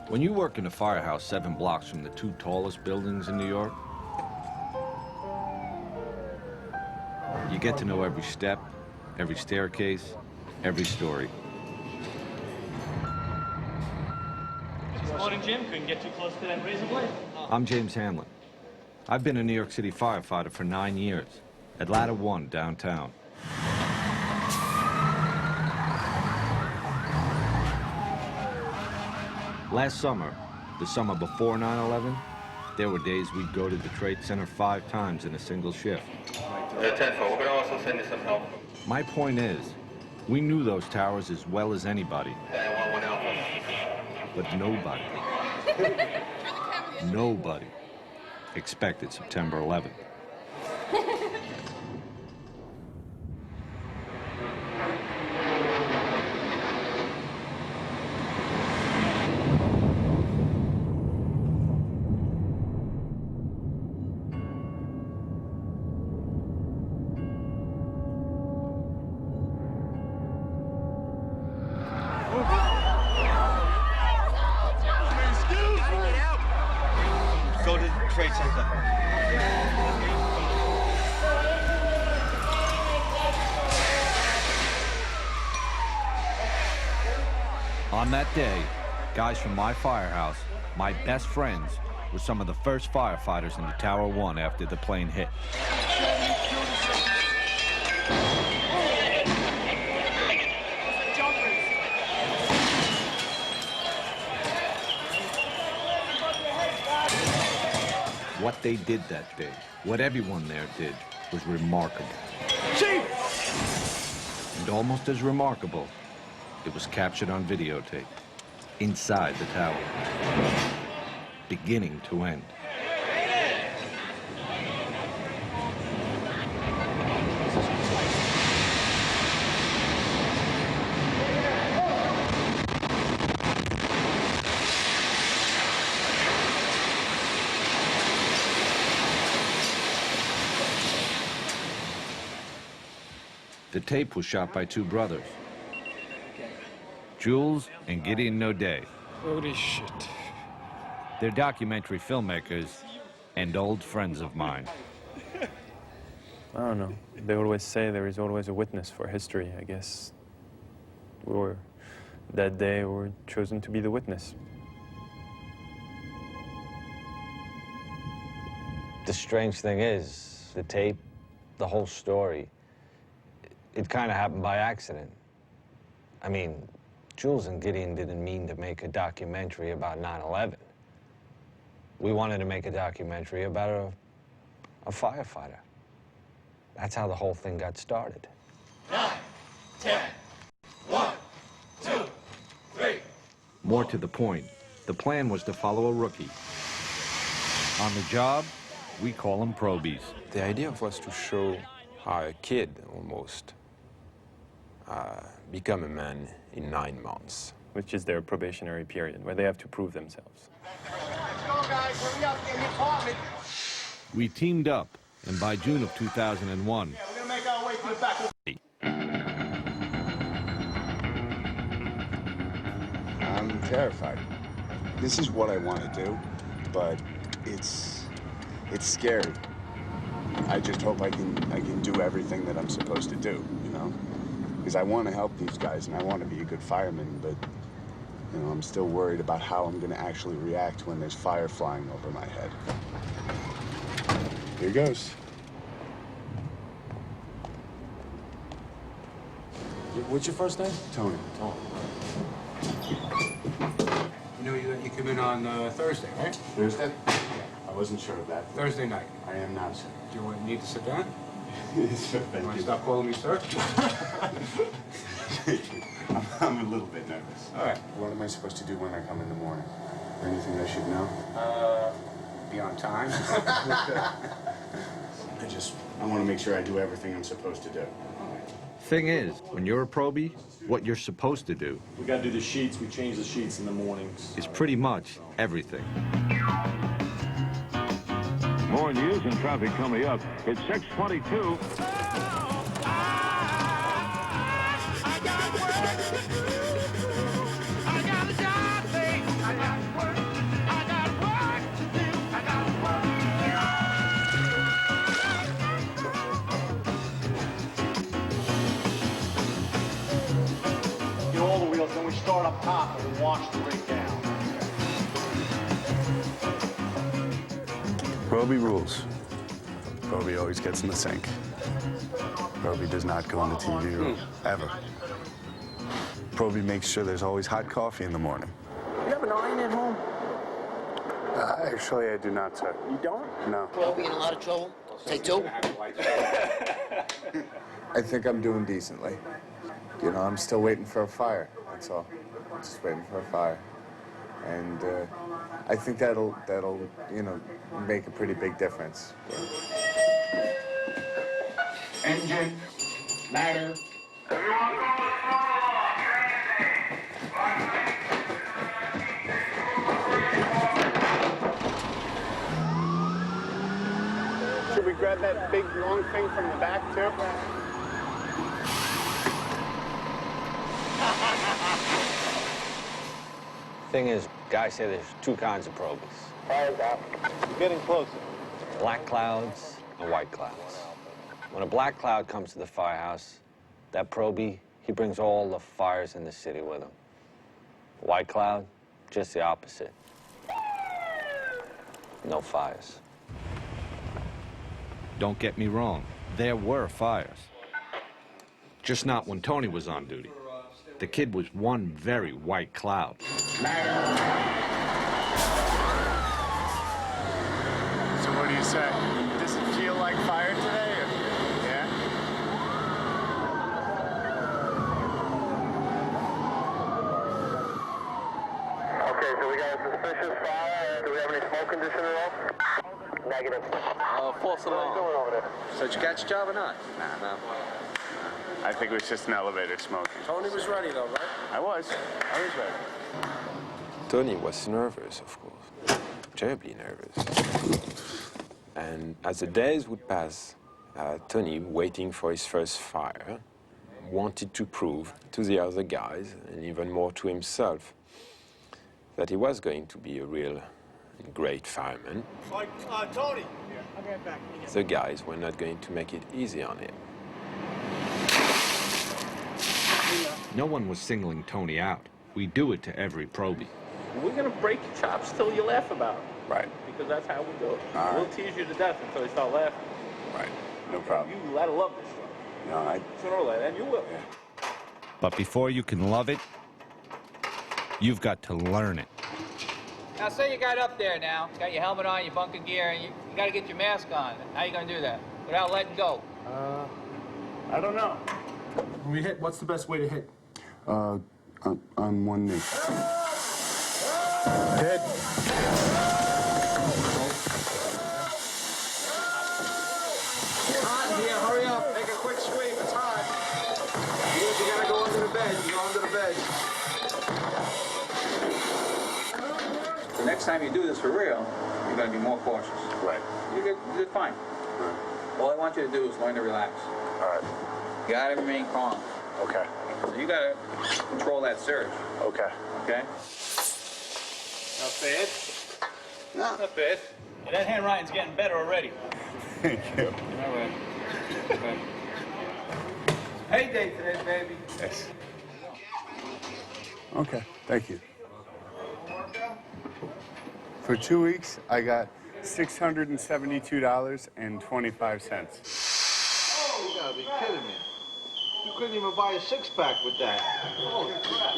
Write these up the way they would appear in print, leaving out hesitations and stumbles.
When you work in a firehouse 7 blocks from the 2 tallest buildings in New York, you get to know every step, every staircase, every story. Good morning, Jim. Couldn't get too close to that razor blade. I'm James Hanlon. I've been a New York City firefighter for 9 years at Ladder 1 downtown. Last summer, the summer before 9/11, there were days we'd go to the Trade Center 5 times in a single shift. 10-4, we're going to also send you some help. My point is, we knew those towers as well as anybody. But nobody expected September 11th. Go to the Trade Center. On that day, guys from my firehouse, my best friends, were some of the first firefighters into Tower 1 after the plane hit. What they did that day, what everyone there did, was remarkable. Chief! And almost as remarkable, it was captured on videotape, inside the tower, beginning to end. The tape was shot by 2 brothers, Jules and Gideon Naudet. Holy shit. They're documentary filmmakers and old friends of mine. I don't know. They always say there is always a witness for history. I guess that day we were chosen to be the witness. The strange thing is, the tape, the whole story, it kind of happened by accident. I mean, Jules and Gideon didn't mean to make a documentary about 9/11. We wanted to make a documentary about a firefighter. That's how the whole thing got started. 9, 10, 1, 2, 3. More to the point, the plan was to follow a rookie. On the job, we call them probies. The idea was to show how a kid, almost, become a man in 9 months. Which is their probationary period, where they have to prove themselves. Let's go, guys. Hurry up. Get in the apartment. We teamed up, and by June of 2001, Yeah, we're going to make our way to the back. I'm terrified. This is what I want to do, but it's scary. I just hope I can do everything that I'm supposed to do, you know? Because I want to help these guys and I want to be a good fireman, but you know, I'm still worried about how I'm going to actually react when there's fire flying over my head. Here goes. What's your first name? Tony. You know you come in on Thursday, right? Thursday? Yeah, I wasn't sure of that. Thursday night. I am now, sir. Do you need to sit down? Sir, You thank want to you. stop calling me sir? I'm a little bit nervous. All right. What am I supposed to do when I come in the morning? Anything I should know? Be on time. I want to make sure I do everything I'm supposed to do. thing is, when you're a probie, what you're supposed to do We got to do the sheets. We change the sheets in the mornings. is pretty much everything. More news and traffic coming up. It's 6:22. Proby rules. Proby always gets in the sink. Proby does not go in the TV room, ever. Proby makes sure there's always hot coffee in the morning. You have an iron at home? Actually, I do not, sir. You don't? No. Proby in a lot of trouble? Take two? I think I'm doing decently. You know, I'm still waiting for a fire, that's all. I'm just waiting for a fire. And I think that'll, you know, make a pretty big difference. Engine, ladder. Should we grab that big long thing from the back too? Thing is, guys say there's two kinds of Probies. You're getting closer. Black clouds and white clouds. When a black cloud comes to the firehouse, that Proby, he brings all the fires in the city with him. White cloud, just the opposite. No fires. Don't get me wrong, there were fires. Just not when Tony was on duty. The kid was one very white cloud. So what do you say? Does it feel like fire today? Or... Yeah? Okay, so we got a suspicious fire. Do we have any smoke condition at all? Negative. False alarm. What are you doing over there? So did you catch a job or not? No. I think it was just an elevator smoking. Tony was ready though, right? I was ready. Tony was nervous, of course, terribly nervous. And as the days would pass, Tony, waiting for his first fire, wanted to prove to the other guys, and even more to himself, that he was going to be a real great fireman. Tony! The guys were not going to make it easy on him. No one was singling Tony out. We do it to every Proby. We're gonna break your chops till you laugh about it. Right. Because that's how we do it. All We'll right. tease you to death until you start laughing. Right. No problem. You gotta love this stuff. No, I... Sooner or later, and you will. But before you can love it, you've got to learn it. Now, say you got up there now, got your helmet on, your bunker gear, and you got to get your mask on. How you going to do that without letting go? I don't know. When we hit, what's the best way to hit? on one knee. Hit. Hot in here, hurry up. Make a quick sweep, it's hot. You gotta go under the bed, you go under the bed. The next time you do this for real, you're going to be more cautious. Right. You did fine. All I want you to do is learn to relax. All right. You got to remain calm. Okay. So you got to control that surge. Okay. Okay? Not bad. No. Not bad. Yeah, that handwriting's getting better already. Thank you. All right. Okay. Payday today, baby. Yes. Okay. Thank you. For 2 weeks, I got $672.25. Oh, you gotta be kidding me. You couldn't even buy a six-pack with that. Holy crap.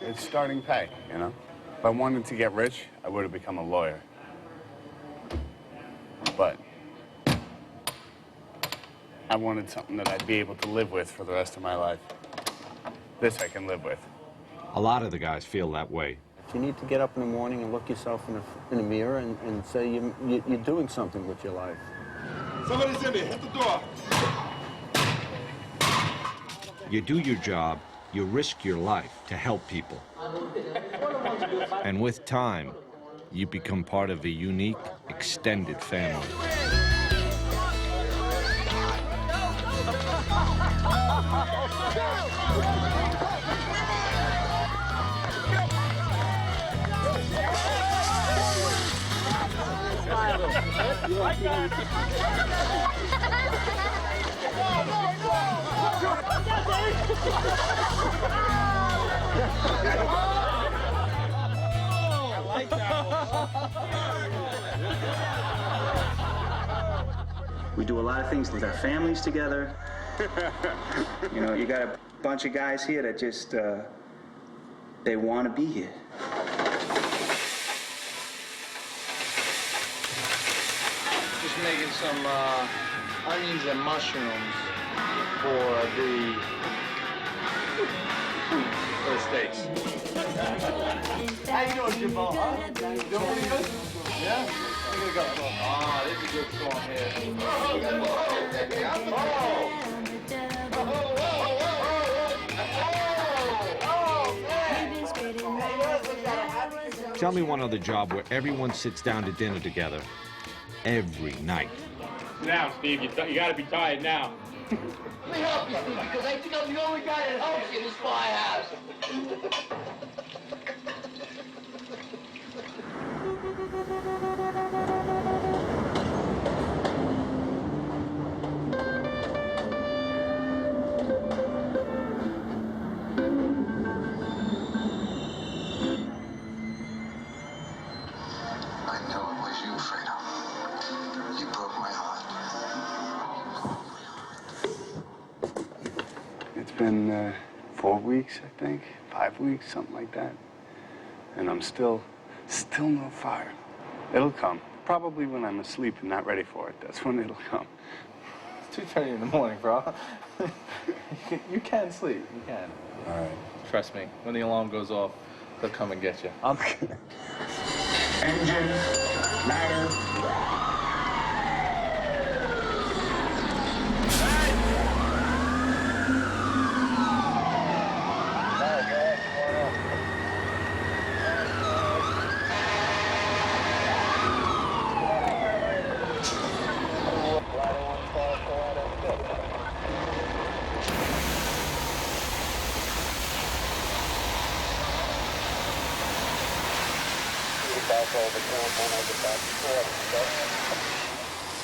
It's starting pay, you know? If I wanted to get rich, I would have become a lawyer. But I wanted something that I'd be able to live with for the rest of my life. This I can live with. A lot of the guys feel that way. You need to get up in the morning and look yourself in the mirror and say you're doing something with your life. Somebody's in there, hit the door. You do your job, you risk your life to help people. And with time, you become part of a unique, extended family. We do a lot of things with our families together. You know, you got a bunch of guys here that just, they want to be here. Just making some onions and mushrooms for the steaks. How you doing, Jimbo? Huh? You doing pretty good? Yeah? Here we go. Ah, this is a good song here. Tell me one other job where everyone sits down to dinner together every night. Sit down, Steve. You got to be tired now. Let me help you, Steve, because I think I'm the only guy that helps you in this firehouse. I know it was you, Fredo. You broke my heart. It's been 4 weeks, I think, 5 weeks, something like that. And I'm still no fire. It'll come. Probably when I'm asleep and not ready for it. That's when it'll come. It's 2:30 in the morning, bro. You can sleep. You can. All right. Trust me. When the alarm goes off, they'll come and get you. Engine, ladder.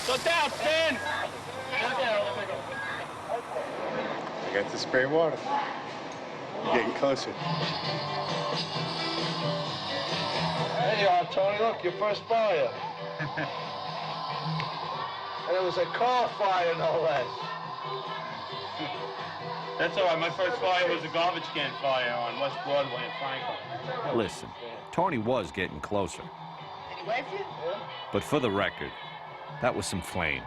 Go down, Stan! I got to spray water. You're getting closer. There you are, Tony. Look, your first fire. And it was a car fire, no less. That's all right. My first fire was a garbage can fire on West Broadway in Franklin. Listen, Tony was getting closer. But for the record, that was some flame.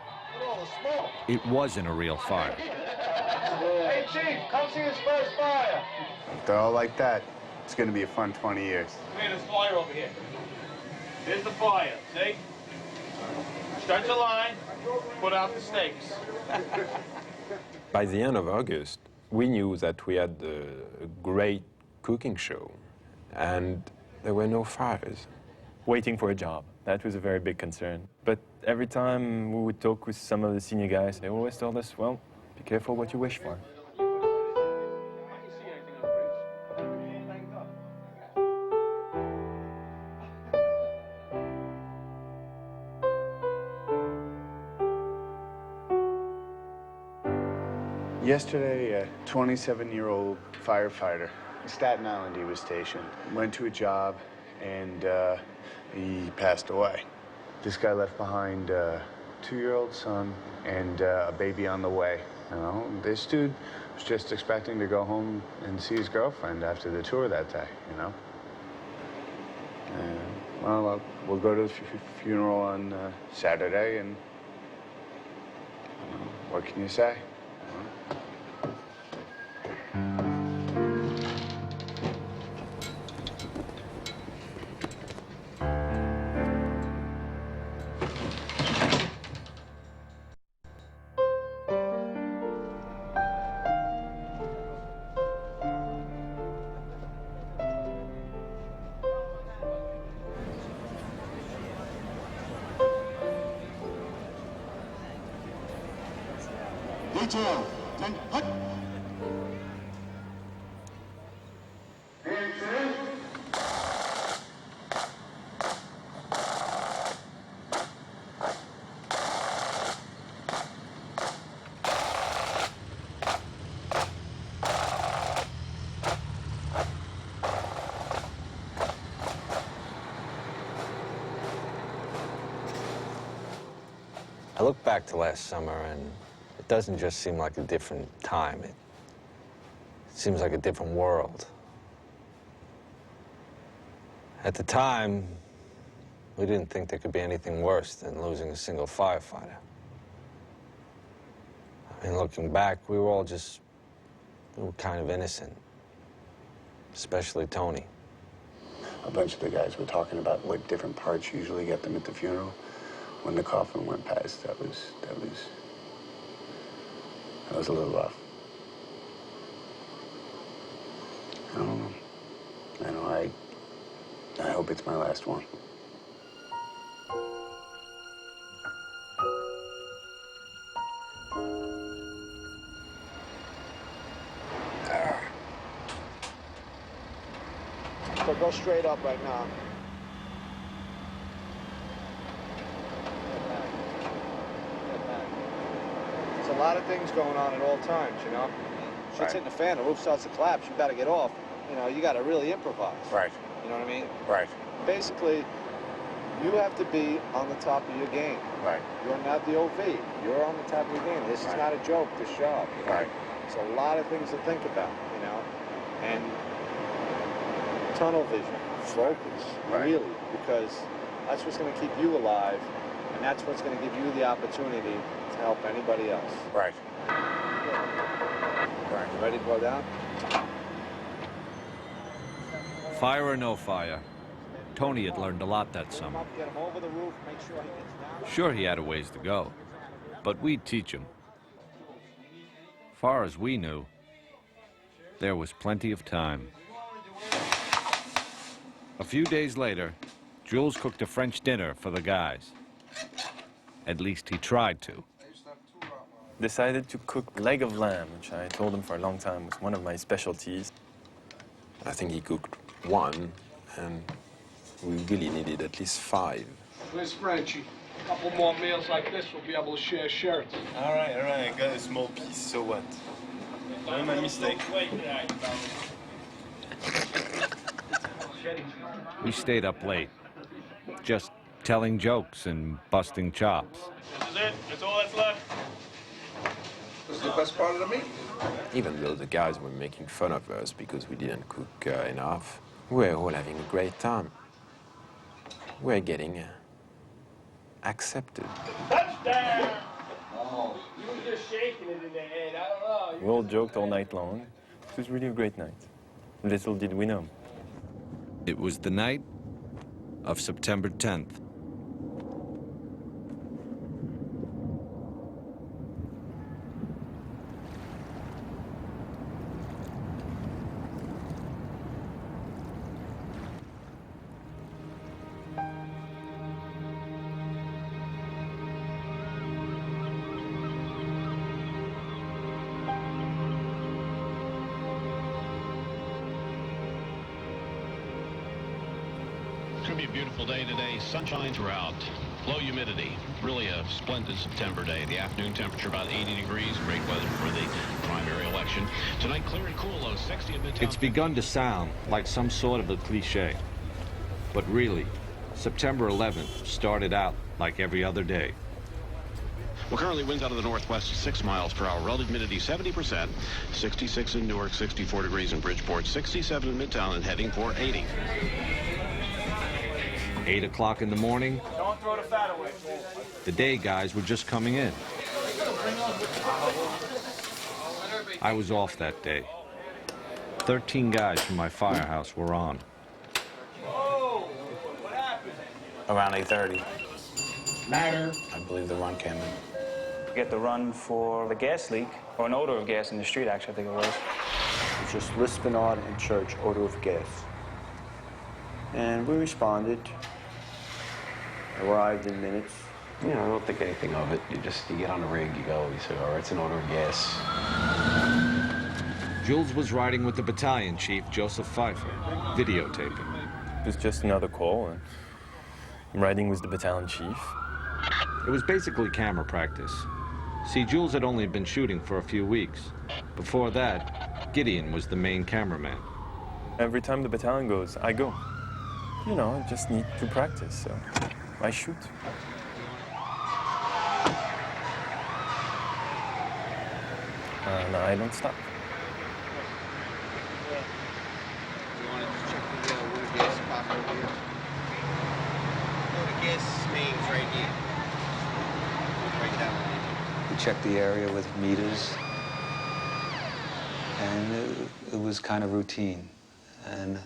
It wasn't a real fire. Hey, Chief, come see his first fire. If they're all like that, it's going to be a fun 20 years. Come here, there's fire over here. Here's the fire, see? Stretch a line, put out the steaks. By the end of August, we knew that we had a great cooking show, and there were no fires. Waiting for a job. That was a very big concern. But every time we would talk with some of the senior guys, they always told us, well, be careful what you wish for. Yesterday, a 27-year-old firefighter, in Staten Island he was stationed, went to a job and he passed away. This guy left behind a 2-year-old son and a baby on the way. You know, this dude was just expecting to go home and see his girlfriend after the tour that day, you know? And, well, we'll go to the funeral on Saturday and, you know, what can you say? Detail, then hut. look back to last summer, and it doesn't just seem like a different time. It seems like a different world. At the time, we didn't think there could be anything worse than losing a single firefighter. I mean, looking back, we were kind of innocent, especially Tony. A bunch of the guys were talking about what different parts usually get them at the funeral. When the coffin went past, that was a little rough. I don't know. I hope it's my last one. So go straight up right now. There's a lot of things going on at all times, you know? Shit's hitting the fan, the roof starts to collapse, you gotta get off. You know, you gotta really improvise. Right. You know what I mean? Right. Basically, you have to be on the top of your game. Right. You're not the OV. You're on the top of your game. This is not a joke, this job. You know? Right. There's a lot of things to think about, you know? And tunnel vision, focus, really, because that's what's going to keep you alive, and that's what's going to give you the opportunity to help anybody else. Right. Right. You ready to go down? Fire or no fire, Tony had learned a lot that summer. Get him over the roof, make sure he gets down. Sure, he had a ways to go, but we'd teach him. Far as we knew, there was plenty of time. A few days later, Jules cooked a French dinner for the guys. At least he tried to. Decided to cook leg of lamb, which I told him for a long time was one of my specialties. I think he cooked one, and we really needed at least 5. Where's Frenchie? A couple more meals like this, we'll be able to share shirts. All right, I got a small piece, so what? Not my mistake. We stayed up late, just telling jokes and busting chops. This is it. That's all that's left. This is the best part of the meat. Even though the guys were making fun of us because we didn't cook enough, we were all having a great time. We're getting accepted. Touchdown! Oh, you were just shaking it in the head. I don't know. We all joked all night long. It was really a great night. Little did we know. It was the night of September 10th. It's going to be a beautiful day today. Sunshine throughout. Low humidity. Really a splendid September day. The afternoon temperature about 80 degrees. Great weather for the primary election. Tonight, clear and cool, low 60 in Midtown. It's begun to sound like some sort of a cliche. But really, September 11th started out like every other day. Well, currently winds out of the northwest 6 miles per hour. Relative humidity 70%. 66 in Newark, 64 degrees in Bridgeport, 67 in Midtown, and heading for 80. 8 o'clock in the morning, Don't throw the fat away. the day guys were just coming in. I was off that day. 13 guys from my firehouse were on. Whoa! What happened? Around 8:30. Matter. I believe the run came in. Get the run for the gas leak, or an odor of gas in the street, actually, I think it was. It's just Lispinard and Church, odor of gas. And we responded. Arrived in minutes. You know, I don't think anything of it. You get on the rig, you go, you say, all right, it's an odor of gas. Jules was riding with the battalion chief, Joseph Pfeiffer, videotaping. It was just another call, and I'm riding with the battalion chief. It was basically camera practice. See, Jules had only been shooting for a few weeks. Before that, Gideon was the main cameraman. Every time the battalion goes, I go. You know, I just need to practice, so I shoot. and I don't stop. You want to check the water gas pop over here? No, the gas main's right here. Right that way. We checked the area with meters, and it was kind of routine and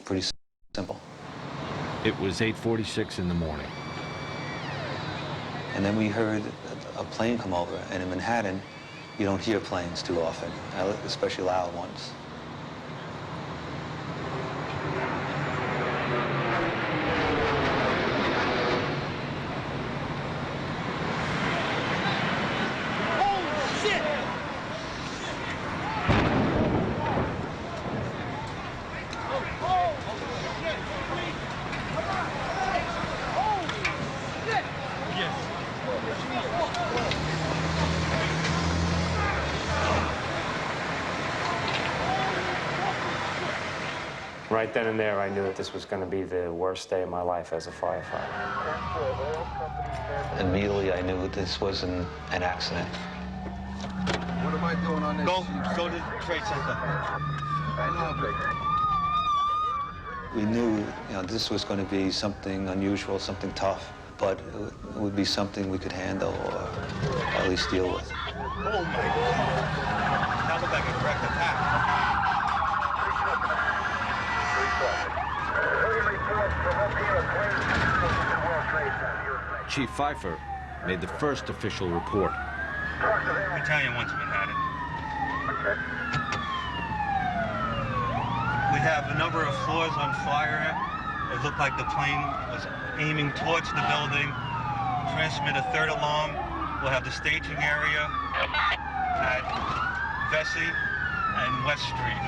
pretty simple. It was 8:46 in the morning. And then we heard a plane come over, and in Manhattan, you don't hear planes too often, especially loud ones. Right then and there, I knew that this was going to be the worst day of my life as a firefighter. Immediately, I knew this wasn't an accident. What am I doing on this? Go to the Trade Center. We knew, this was going to be something unusual, something tough, but it would be something we could handle or at least deal with. Oh my God. That looked like a direct attack. Chief Pfeiffer made the first official report. Battalion 1 to Manhattan. We have a number of floors on fire. It looked like the plane was aiming towards the building. Transmit a third alarm. We'll have the staging area at Vesey and West Street.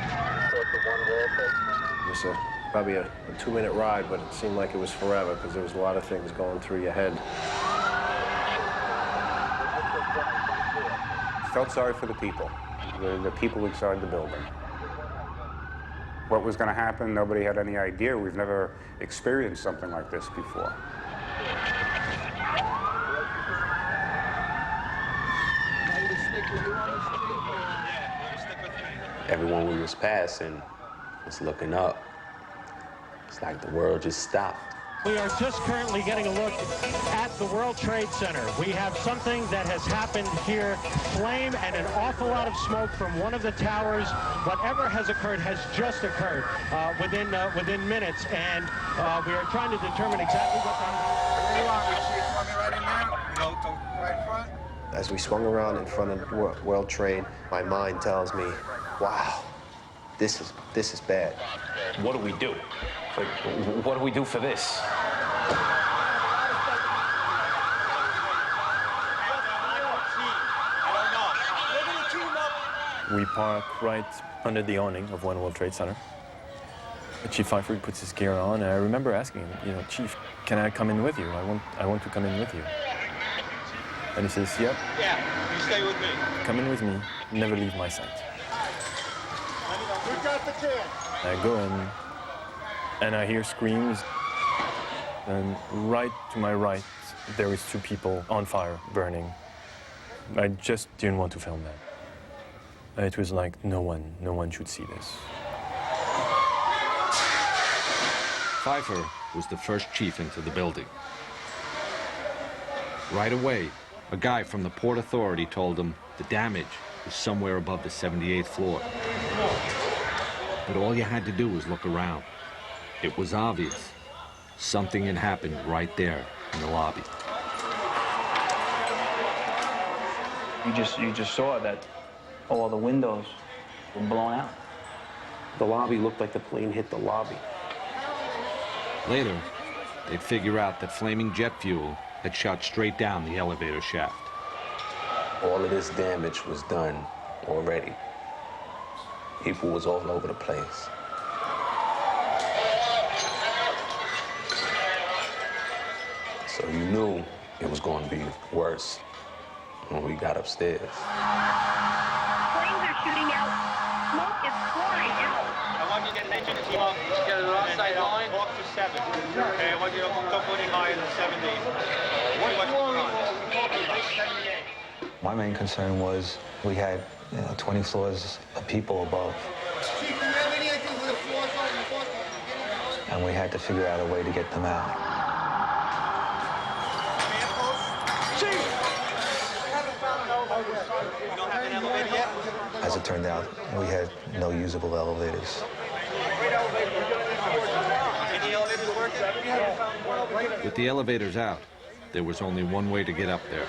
It was probably a 2-minute ride, but it seemed like it was forever because there was a lot of things going through your head. Felt sorry for the people, the people inside the building. What was going to happen, nobody had any idea. We've never experienced something like this before. Everyone we was passing was looking up. It's like the world just stopped. We are just currently getting a look at the World Trade Center. We have something that has happened here. Flame and an awful lot of smoke from one of the towers. Whatever has occurred has just occurred within minutes, and we are trying to determine exactly what As we swung around in front of World Trade, my mind tells me, wow, this is bad. What do we do? Like, what do we do for this? We park right under the awning of One World Trade Center. Chief Pfeiffer puts his gear on, and I remember asking him, Chief, can I come in with you? I want to come in with you. And he says, yep. Yeah, you stay with me. Come in with me, never leave my sight. We got the chance. I go in, and I hear screams, and right to my right, there is 2 people on fire, burning. I just didn't want to film that. It was like, no one should see this. Pfeiffer was the first chief into the building. Right away, a guy from the Port Authority told him the damage was somewhere above the 78th floor. But all you had to do was look around. It was obvious. Something had happened right there in the lobby. You just saw that all the windows were blown out. The lobby looked like the plane hit the lobby. Later, they'd figure out that flaming jet fuel had shot straight down the elevator shaft. All of this damage was done already. People was all over the place. So you knew it was going to be worse when we got upstairs. Flames are shooting out. Smoke is pouring out. I want you to get an engine team up. Get an offside line. Off to 7. Okay, I want you to hook up any higher than 70. My main concern was we had 20 floors of people above. And we had to figure out a way to get them out. As it turned out, we had no usable elevators. With the elevators out, there was only one way to get up there.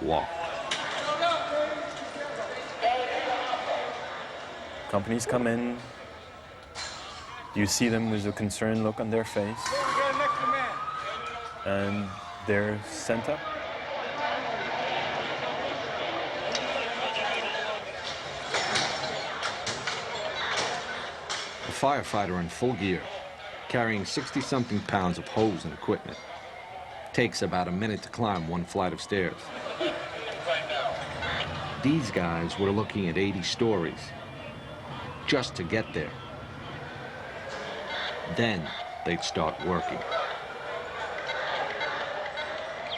Walk. Companies come in. You see them with a concerned look on their face. And they're sent up. A firefighter in full gear, carrying 60-something pounds of hose and equipment. Takes about a minute to climb one flight of stairs. These guys were looking at 80 stories just to get there. Then they'd start working.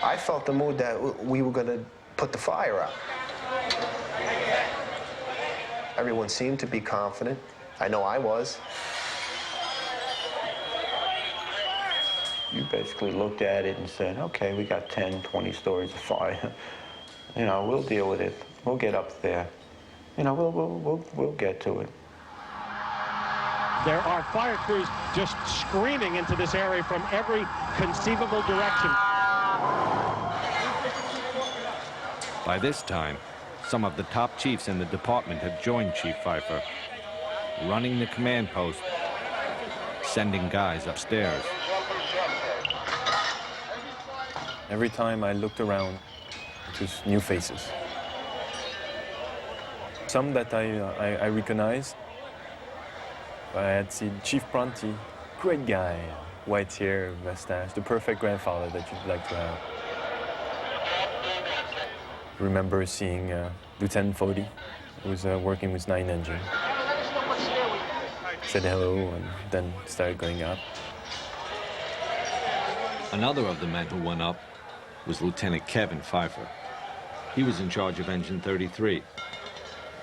I felt the mood that we were going to put the fire out. Everyone seemed to be confident. I know I was. You basically looked at it and said, okay, we got 10, 20 stories of fire. You know, we'll deal with it. We'll get up there. You know, we'll get to it. There are fire crews just screaming into this area from every conceivable direction. By this time, some of the top chiefs in the department had joined Chief Pfeiffer, running the command post, sending guys upstairs. Every time I looked around, it was new faces. Some that I recognized. I had seen Chief Pronti, great guy, white hair, mustache, the perfect grandfather that you'd like to have. I remember seeing Lieutenant Fodi, who was working with 9 Engine. Said hello and then started going up. Another of the men who went up was Lieutenant Kevin Pfeiffer. He was in charge of Engine 33,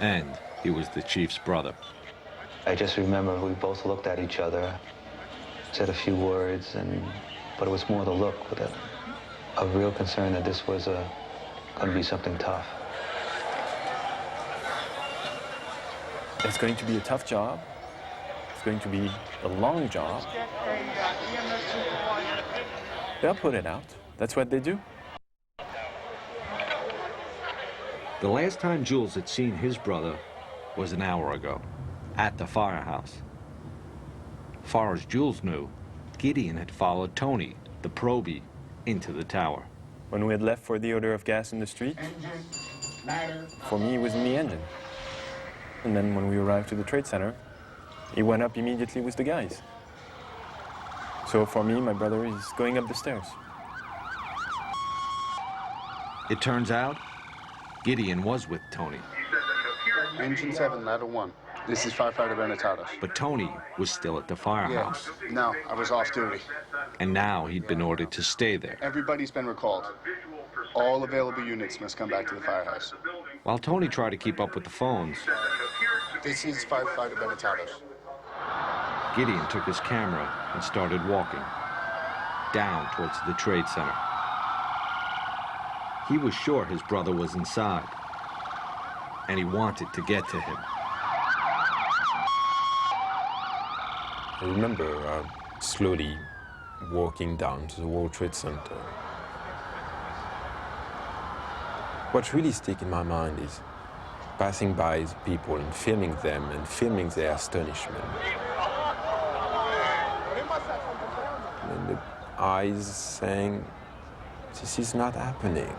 and he was the chief's brother. I just remember we both looked at each other, said a few words, but it was more the look with a real concern that this was going to be something tough. It's going to be a tough job. It's going to be a long job. They'll put it out. That's what they do. The last time Jules had seen his brother was an hour ago, at the firehouse. Far as Jules knew, Gideon had followed Tony, the probie, into the tower. When we had left for the odor of gas in the street, for me, it was in the engine. And then when we arrived to the Trade Center, he went up immediately with the guys. So for me, my brother is going up the stairs. It turns out, Gideon was with Tony. Engine 7, ladder 1. This is firefighter Bernatados. But Tony was still at the firehouse. Yeah. No, I was off duty. And now he'd been ordered to stay there. Everybody's been recalled. All available units must come back to the firehouse. While Tony tried to keep up with the phones, This is firefighter Bernatados. Gideon took his camera and started walking down towards the Trade Center. He was sure his brother was inside, and he wanted to get to him. I remember slowly walking down to the World Trade Center. What really stuck in my mind is passing by the people and filming them and filming their astonishment. And the eyes saying, this is not happening.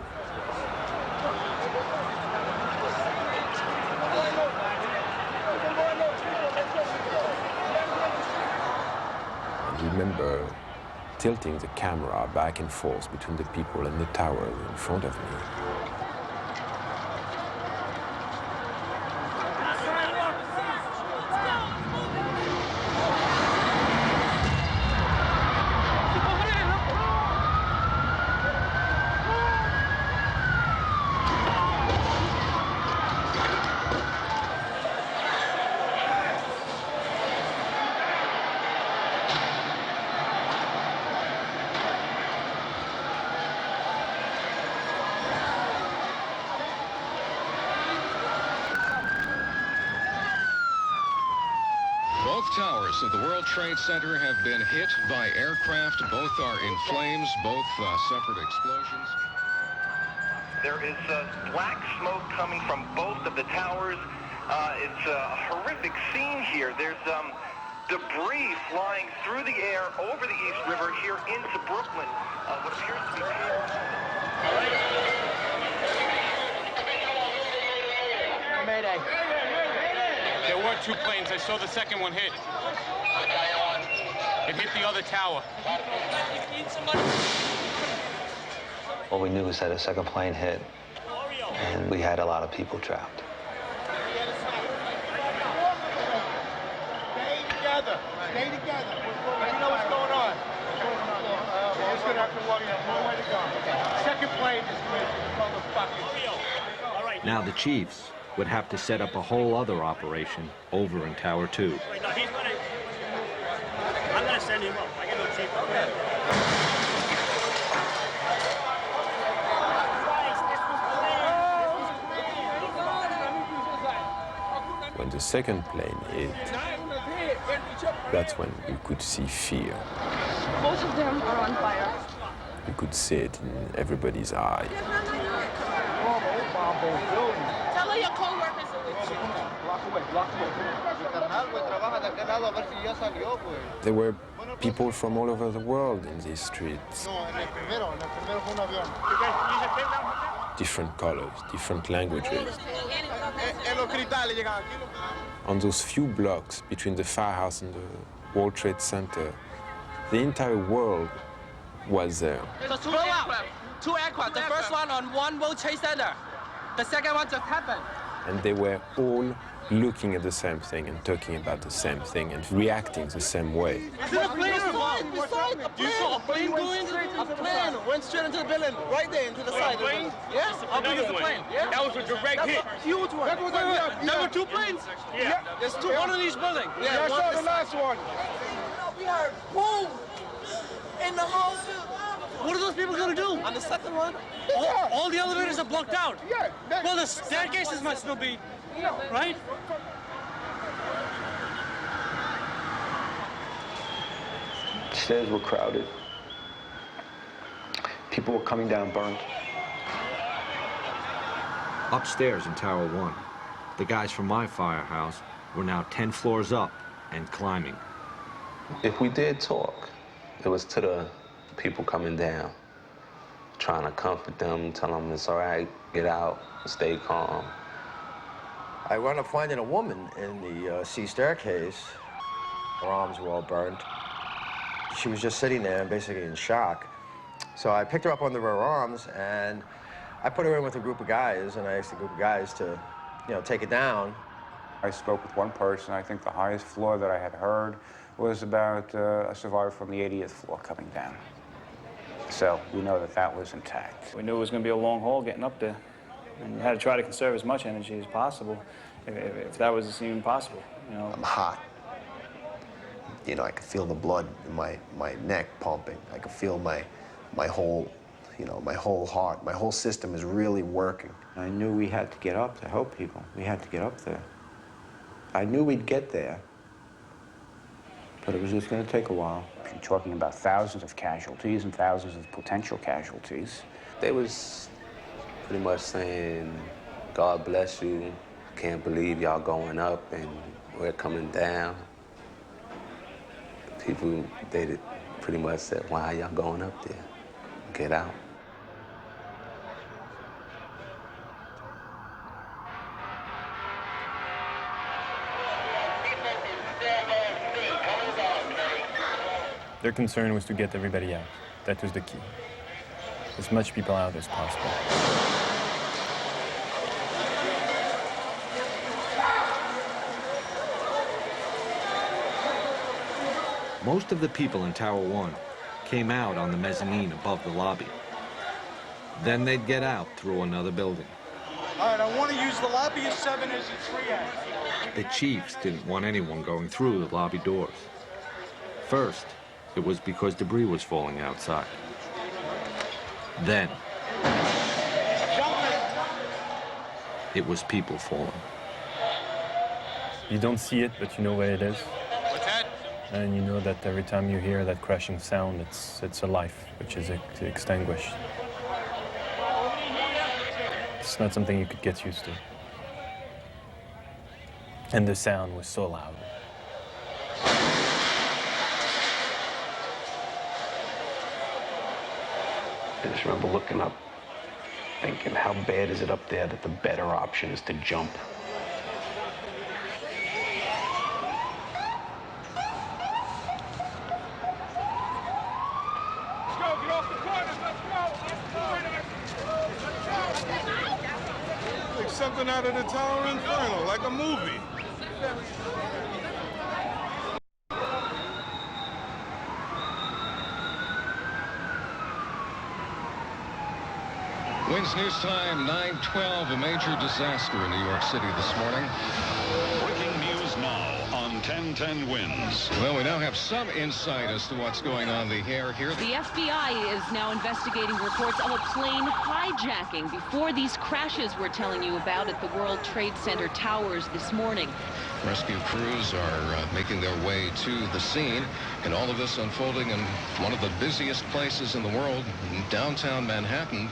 I remember tilting the camera back and forth between the people and the tower in front of me. Trade Center have been hit by aircraft. Both are in flames. Both suffered explosions. There is black smoke coming from both of the towers. It's a horrific scene here. There's debris flying through the air over the East River here into Brooklyn. What appears to be Mayday. There were two planes. I saw the second one hit. It hit the other tower. All we knew was that a second plane hit, and we had a lot of people trapped. Stay together. Stay together. You know what's going on. We're just going to have to walk. One way to go. Second plane is motherfuckers. Now the Chiefs would have to set up a whole other operation over in Tower 2. I'm going to send him up. I got no chief up there. When the second plane hit, that's when you could see fear. Both of them are on fire. You could see it in everybody's eye. Tell your co-workers There were people from all over the world in these streets. Different colors, different languages. On those few blocks between the firehouse and the World Trade Center, the entire world was there. So two aircraft. The first one on one World Trade Center. The second one just happened. And they were all looking at the same thing and talking about the same thing and reacting the same way. Is it a plane or what? You saw a plane going? A plane went straight into the building, right there into the side. Plane? Yes, I think it's a plane. Yeah. That was a direct hit. A huge one. There were two planes? Yeah. There's two. One in each building. Yeah, I saw the last one. We heard boom in the whole field. What are those people going to do? On the second one? All the elevators are blocked out. Yeah. Well, the staircases must still be, right? Stairs were crowded. People were coming down burnt. Upstairs in Tower 1, the guys from my firehouse were now 10 floors up and climbing. If we did talk, it was to the people coming down, trying to comfort them, tell them it's all right, get out, stay calm. I wound up finding a woman in the C staircase. Her arms were all burnt. She was just sitting there, basically in shock. So I picked her up under her arms, and I put her in with a group of guys, and I asked the group of guys to, take it down. I spoke with one person. I think the highest floor that I had heard was about a survivor from the 80th floor coming down. So we know that that was intact. We knew it was going to be a long haul getting up there, and you had to try to conserve as much energy as possible, if that was even possible. I'm hot. I could feel the blood in my neck pumping. I could feel my whole, my whole heart, my whole system is really working. I knew we had to get up to help people. We had to get up there. I knew we'd get there, but it was just going to take a while. You're talking about thousands of casualties and thousands of potential casualties. They was pretty much saying, God bless you, can't believe y'all going up and we're coming down. People, they pretty much said, why are y'all going up there? Get out. Their concern was to get everybody out. That was the key. As much people out as possible. Most of the people in Tower 1 came out on the mezzanine above the lobby. Then they'd get out through another building. All right, I want to use the lobby of 7 as a 3-act. The Chiefs didn't want anyone going through the lobby doors. First, it was because debris was falling outside. Then, it was people falling. You don't see it, but you know where it is. What's that? And you know that every time you hear that crashing sound, it's a life which is extinguished. It's not something you could get used to. And the sound was so loud. I just remember looking up, thinking, how bad is it up there that the better option is to jump? Like something out of the Tower Inferno, like a movie. Wins News Time, 9:12, a major disaster in New York City this morning. Breaking news now on 1010 Wins. Well, we now have some insight as to what's going on the air here. The FBI is now investigating reports of a plane hijacking before these crashes we're telling you about at the World Trade Center towers this morning. Rescue crews are making their way to the scene, and all of this unfolding in one of the busiest places in the world, in downtown Manhattan.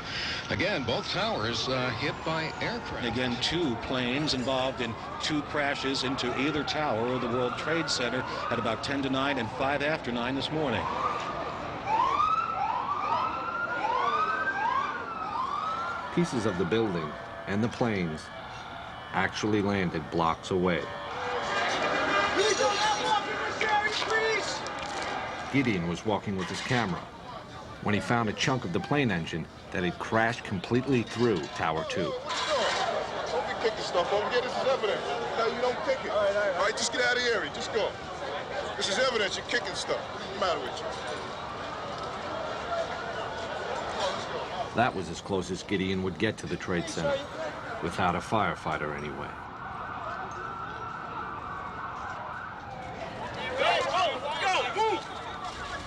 Again, both towers hit by aircraft. Again, 2 planes involved in 2 crashes into either tower of the World Trade Center at about 10 to 9 and 5 after 9 this morning. Pieces of the building and the planes actually landed blocks away. Gideon was walking with his camera when he found a chunk of the plane engine that had crashed completely through Tower 2. Don't be kicking stuff over here. This is evidence. No, you don't kick it. All right, just get out of the area. Just go. This is evidence. You're kicking stuff. What's the matter with you? That was as close as Gideon would get to the Trade Center, without a firefighter anyway.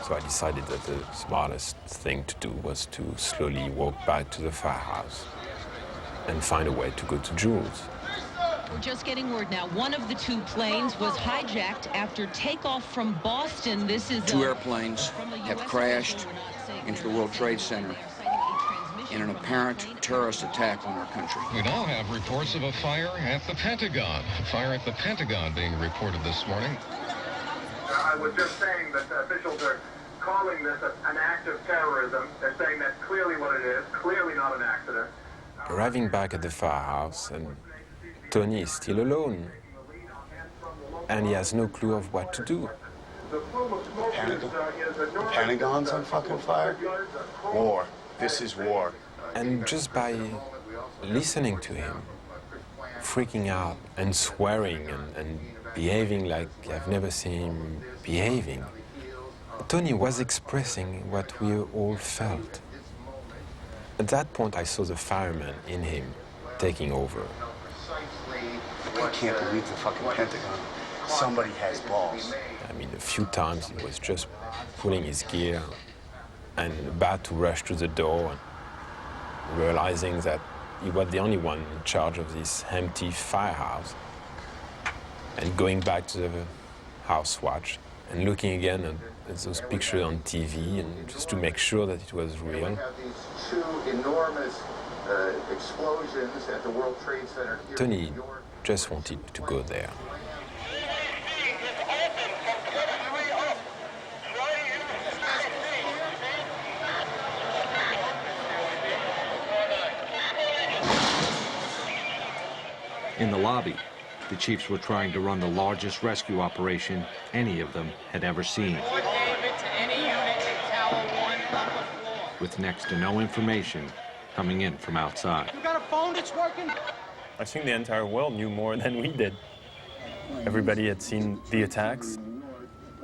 So I decided that the smartest thing to do was to slowly walk back to the firehouse and find a way to go to Jules. We're just getting word now. One of the 2 planes was hijacked after takeoff from Boston. This is 2 airplanes have crashed into the World Trade Center in an apparent terrorist attack on our country. We now have reports of a fire at the Pentagon. A fire at the Pentagon being reported this morning. I was just saying that officials are calling this an act of terrorism. They're saying that's clearly what it is, clearly not an accident. Arriving back at the firehouse, and Tony is still alone, and he has no clue of what to do. The Pentagon's on fucking fire? War. This is war. And just by listening to him, freaking out and swearing and behaving like I've never seen him behaving, Tony was expressing what we all felt. At that point, I saw the fireman in him taking over. I can't believe the fucking Pentagon. Somebody has balls. I mean, a few times he was just pulling his gear and about to rush to the door, realizing that he was the only one in charge of this empty firehouse, and going back to the house watch and looking again at those pictures on TV, and just to make sure that it was real. We have these 2 enormous explosions at the World Trade Center here Tony in New York. just wanted to go there. In the lobby, the chiefs were trying to run the largest rescue operation any of them had ever seen, with next to no information coming in from outside. You got a phone that's working? I think the entire world knew more than we did. Everybody had seen the attacks.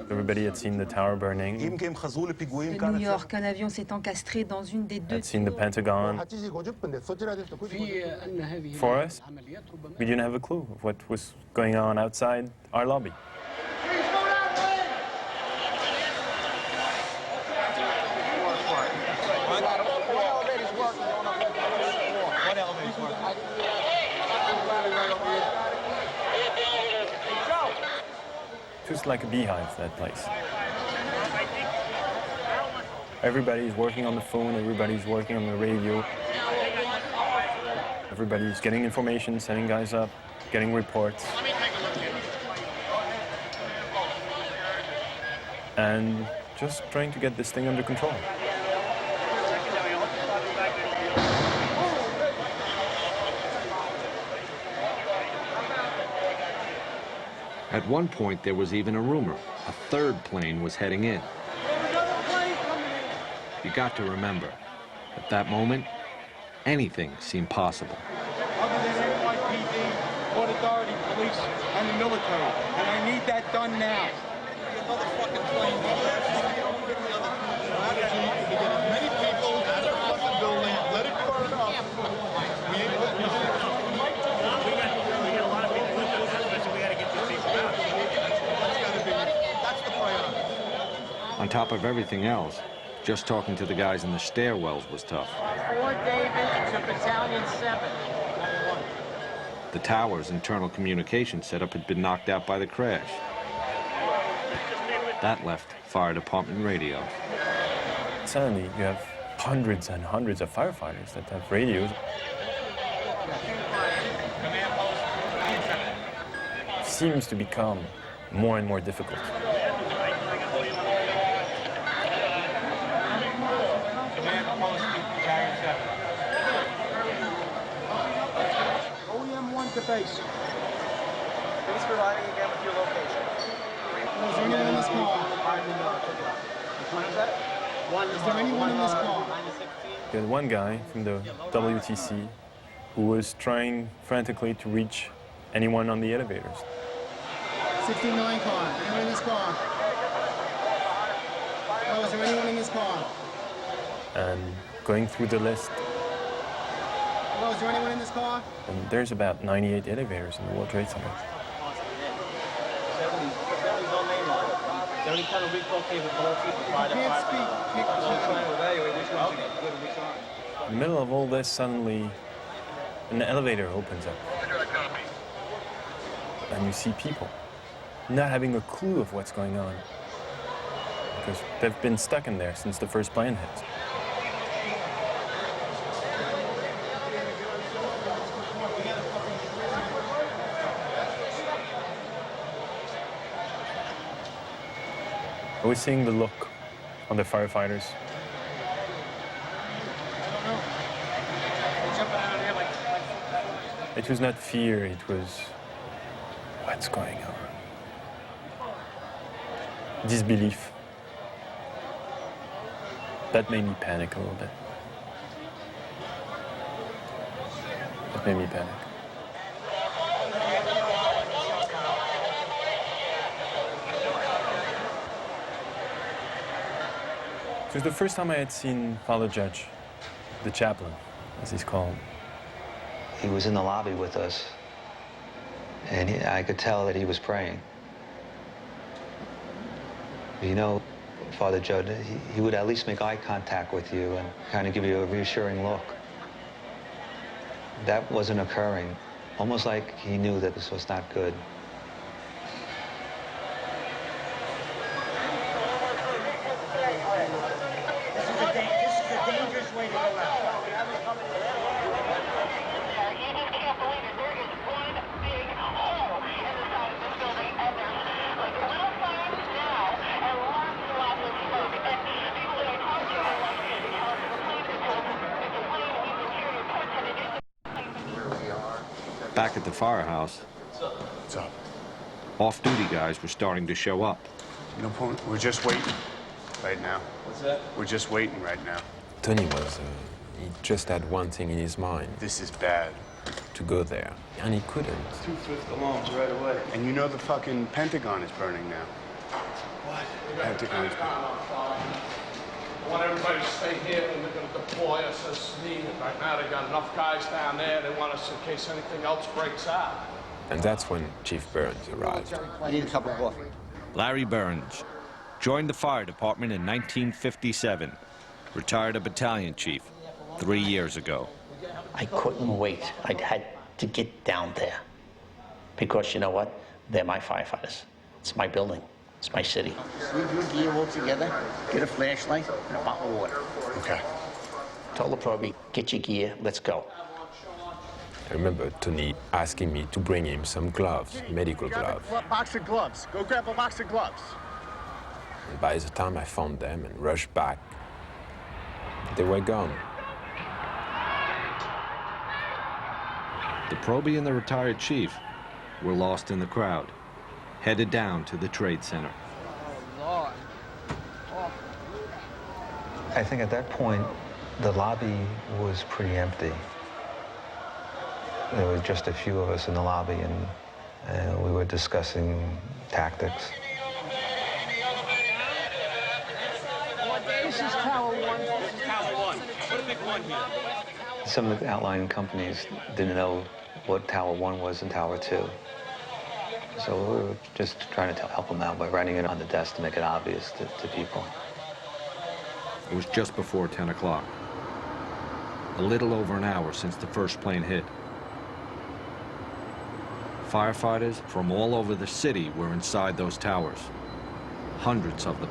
Everybody had seen the tower burning. À New York, un avion s'est encastré dans une des 2 Had seen the Pentagon. For us, we didn't have a clue of what was going on outside our lobby. It was like a beehive, that place. Everybody's working on the phone, everybody's working on the radio. Everybody's getting information, setting guys up, getting reports. And just trying to get this thing under control. At one point, there was even a rumor a third plane was heading in. You got to remember, at that moment, anything seemed possible. Other than NYPD, Port Authority, police, and the military. And I need that done now. Another fucking plane. Strategy to get as many people out of the fucking building, let it burn up. We got a lot of people with us, so we got to get these people out. That's the priority. On top of everything else, just talking to the guys in the stairwells was tough. Fort David to Battalion 7. The tower's internal communication setup had been knocked out by the crash. That left fire department radio. Suddenly, you have hundreds and hundreds of firefighters that have radios. It seems to become more and more difficult. OEM-1 to base. Please providing again with your location. Is there anyone in this car? Is there anyone in this car? You had one guy from the WTC who was trying frantically to reach anyone on the elevators. 69 car. Anyone in this car? Oh, is there anyone in this car? And going through the list, Hello, is there anyone in this car? and there's about 98 elevators in the World Trade Center. 70's on main line. 70 kind of recall capability. Can't speak. In the middle of all this, suddenly an elevator opens up. And you see people not having a clue of what's going on, because they've been stuck in there since the first plane hit. I was seeing the look on the firefighters. It was not fear, it was what's going on. Disbelief. That made me panic a little bit. That made me panic. It was the first time I had seen Father Judge, the chaplain, as he's called. He was in the lobby with us, and I could tell that he was praying. You know, Father Judd, he would at least make eye contact with you and kind of give you a reassuring look. That wasn't occurring, almost like he knew that this was not good. This is a dangerous way to go out. Back at the firehouse, What's up? off-duty guys were starting to show up. No point. We're just waiting right now. What's that? We're just waiting right now. Tony he just had one thing in his mind. This is bad. To go there. And he couldn't. 2 fifth alarms right away. And you know the fucking Pentagon is burning now. What? Pentagon is burning. I want everybody to stay here and they're going to deploy us as needed. Right now, they got enough guys down there. They want us in case anything else breaks out. And that's when Chief Burns arrived. I need a cup of coffee. Larry Burns joined the fire department in 1957, retired a battalion chief 3 years ago. I couldn't wait. I had to get down there because you know what? They're my firefighters. It's my building. It's my city. Leave your gear all together, get a flashlight, and a bottle of water. Okay. Told the probie, get your gear, let's go. I remember Tony asking me to bring him some gloves, medical gloves. Grab a box of gloves. Go grab a box of gloves. And by the time I found them and rushed back, they were gone. The probie and the retired chief were lost in the crowd, headed down to the Trade Center. Oh, Lord. I think at that point, the lobby was pretty empty. There were just a few of us in the lobby, and we were discussing tactics. This is Tower 1. This is Tower 1. Put a big 1 here. Some of the outlying companies didn't know what Tower 1 was and Tower 2. So we were just trying to help them out by writing it on the desk to make it obvious to people. It was just before 10 o'clock. A little over an hour since the first plane hit. Firefighters from all over the city were inside those towers. Hundreds of them.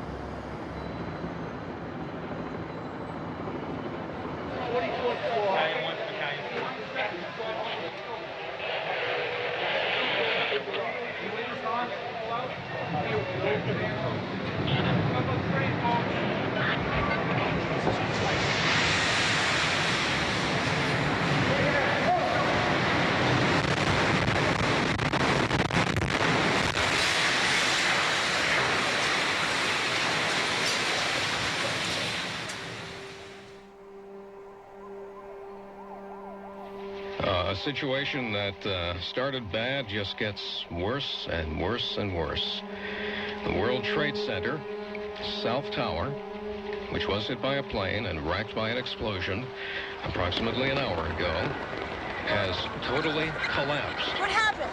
A situation that started bad just gets worse and worse and worse. The World Trade Center, South Tower, which was hit by a plane and racked by an explosion approximately an hour ago, has totally collapsed. What happened?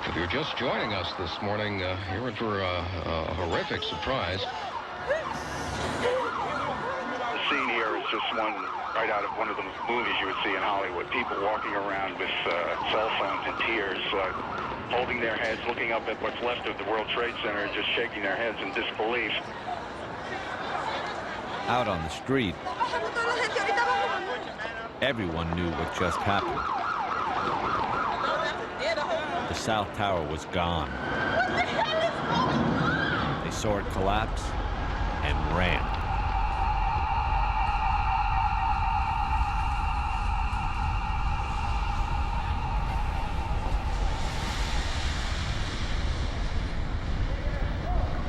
If you're just joining us this morning, you're in for a horrific surprise. The scene here is just one right out of one of the movies you would see in Hollywood. People walking around with cell phones in tears, holding their heads, looking up at what's left of the World Trade Center and just shaking their heads in disbelief. Out on the street, everyone knew what just happened. The South Tower was gone. They saw it collapse and ran.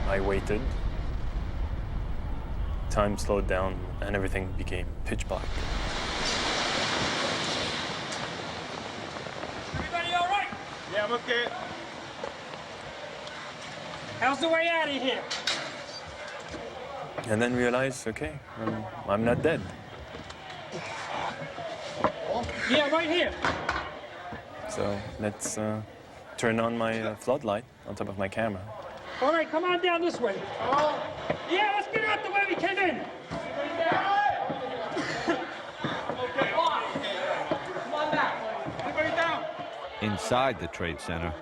I waited. Time slowed down and everything became pitch black. Everybody all right? Yeah, I'm okay. How's the way out of here? And then realized, okay, I'm not dead. Yeah, right here. So let's turn on my floodlight on top of my camera. All right, come on down this way. Yeah, let's get out the way we came in. Okay, come on back. Everybody down. Inside the Trade Center,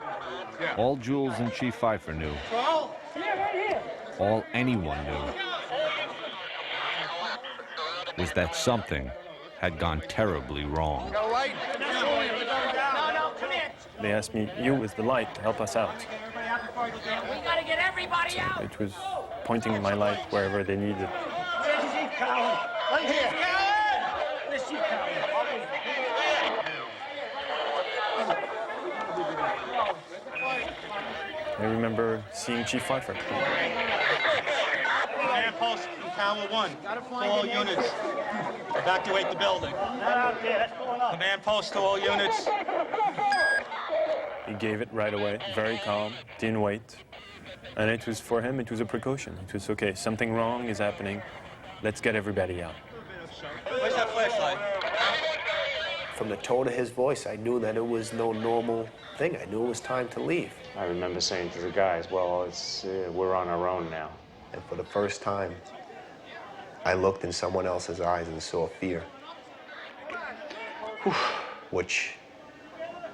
all Jules and Chief Pfeiffer knew, Yeah, right here. all anyone knew, was that something had gone terribly wrong. All right? No, come in. They asked me, you with the light, help us out. We gotta get everybody out. It was pointing my light wherever they needed. Where's your Chief Cowan? Right here. Where's Chief Cowan? I remember seeing Chief Pfeiffer. Command post in Tower 1. To all units. Evacuate the building. Command post to all units. He gave it right away, very calm, didn't wait. And it was, for him, it was a precaution. It was, okay, something wrong is happening. Let's get everybody out. Where's that flashlight? From the tone of his voice, I knew that it was no normal thing. I knew it was time to leave. I remember saying to the guys, well, we're on our own now. And for the first time, I looked in someone else's eyes and saw fear. which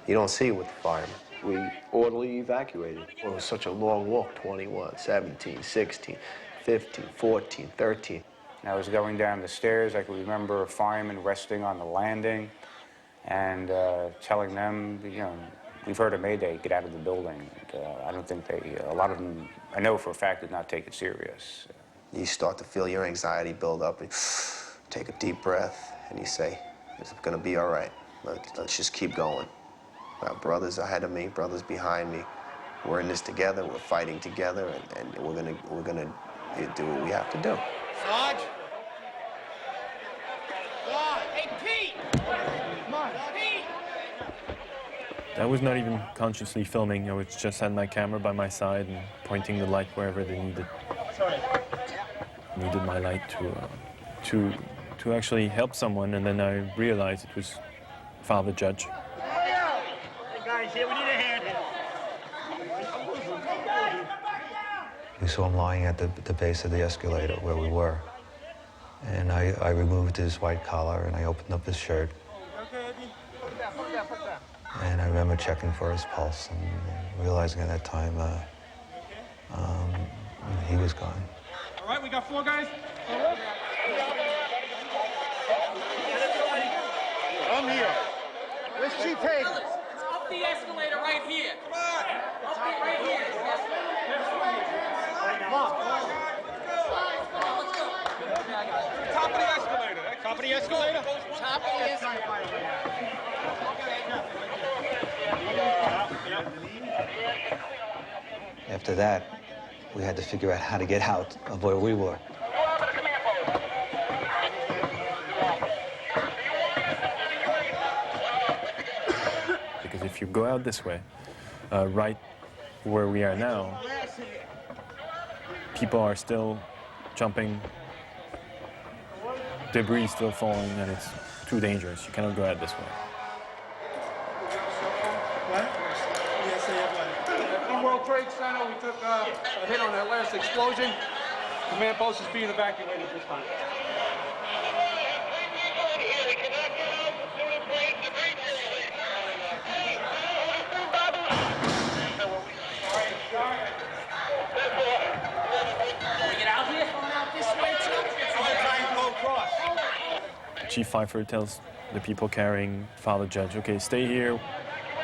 you don't see with the firemen. We orderly evacuated. It was such a long walk, 21, 17, 16, 15, 14, 13. I was going down the stairs. I could remember a fireman resting on the landing and telling them, you know, we've heard a mayday, get out of the building. I don't think they, a lot of them, I know for a fact, did not take it serious. You start to feel your anxiety build up, and take a deep breath, and you say, it's gonna be all right. Let's just keep going. Our brothers ahead of me, brothers behind me. We're in this together, we're fighting together, and we're gonna do what we have to do. Sarge! Hey, Pete! Come on, Pete! I was not even consciously filming. I was just had my camera by my side and pointing the light wherever they needed. Sorry. Needed my light to actually help someone, and then I realized it was Father Judge. Hey guys, here we need a hand here. We saw him lying at the base of the escalator where we were. And I removed his white collar and I opened up his shirt. And I remember checking for his pulse and realizing at that time he was gone. All right, we got 4 guys. I'm here. Where's Chief Hayden? Up the escalator right here. Come on. Up it right here. Come on. Top of the escalator. Top of the escalator? Top of the escalator. After that, we had to figure out how to get out of where we were. Because if you go out this way, right where we are now, people are still jumping, debris still falling, and it's too dangerous. You cannot go out this way. In World Trade Center, we took a hit on that last explosion. Command post is being evacuated at this time. Chief Pfeiffer tells the people carrying Father Judge, okay, stay here.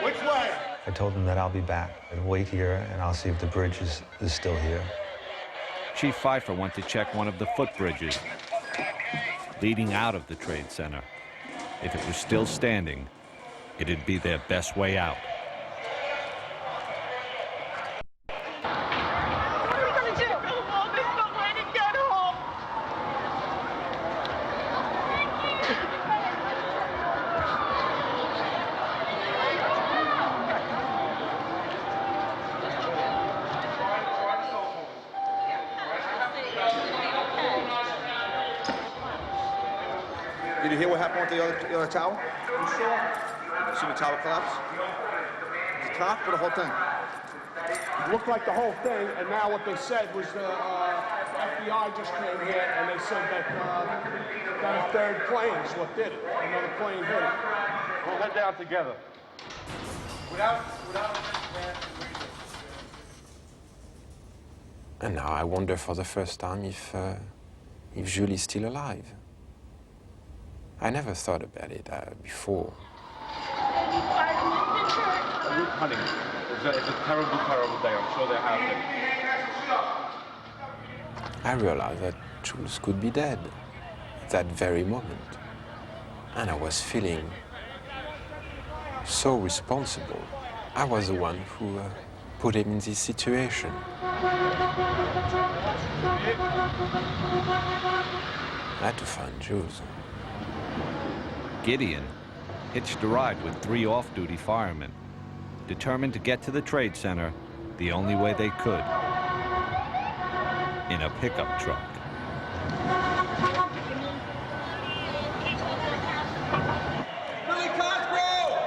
Which way? I told them that I'll be back and wait here and I'll see if the bridge is still here. Chief Pfeiffer went to check one of the footbridges leading out of the Trade Center. If it was still standing, it'd be their best way out. What are we gonna do? Oh, there's no way to get home. Did you hear what happened with the other tower? See the tower collapse? The top or the whole thing? It looked like the whole thing, and now what they said was the FBI just came here and they said that that a third plane is what did it. Another plane hit it. We'll head down together. And now I wonder for the first time if Julie's still alive. I never thought about it before. Honey, it's a terrible, terrible day. I'm sure they're happy. I realized that Jules could be dead at that very moment. And I was feeling so responsible. I was the one who put him in this situation. I had to find Jules. Gideon hitched a ride with 3 off-duty firemen, determined to get to the Trade Center the only way they could, in a pickup truck. Billy Cosgrove!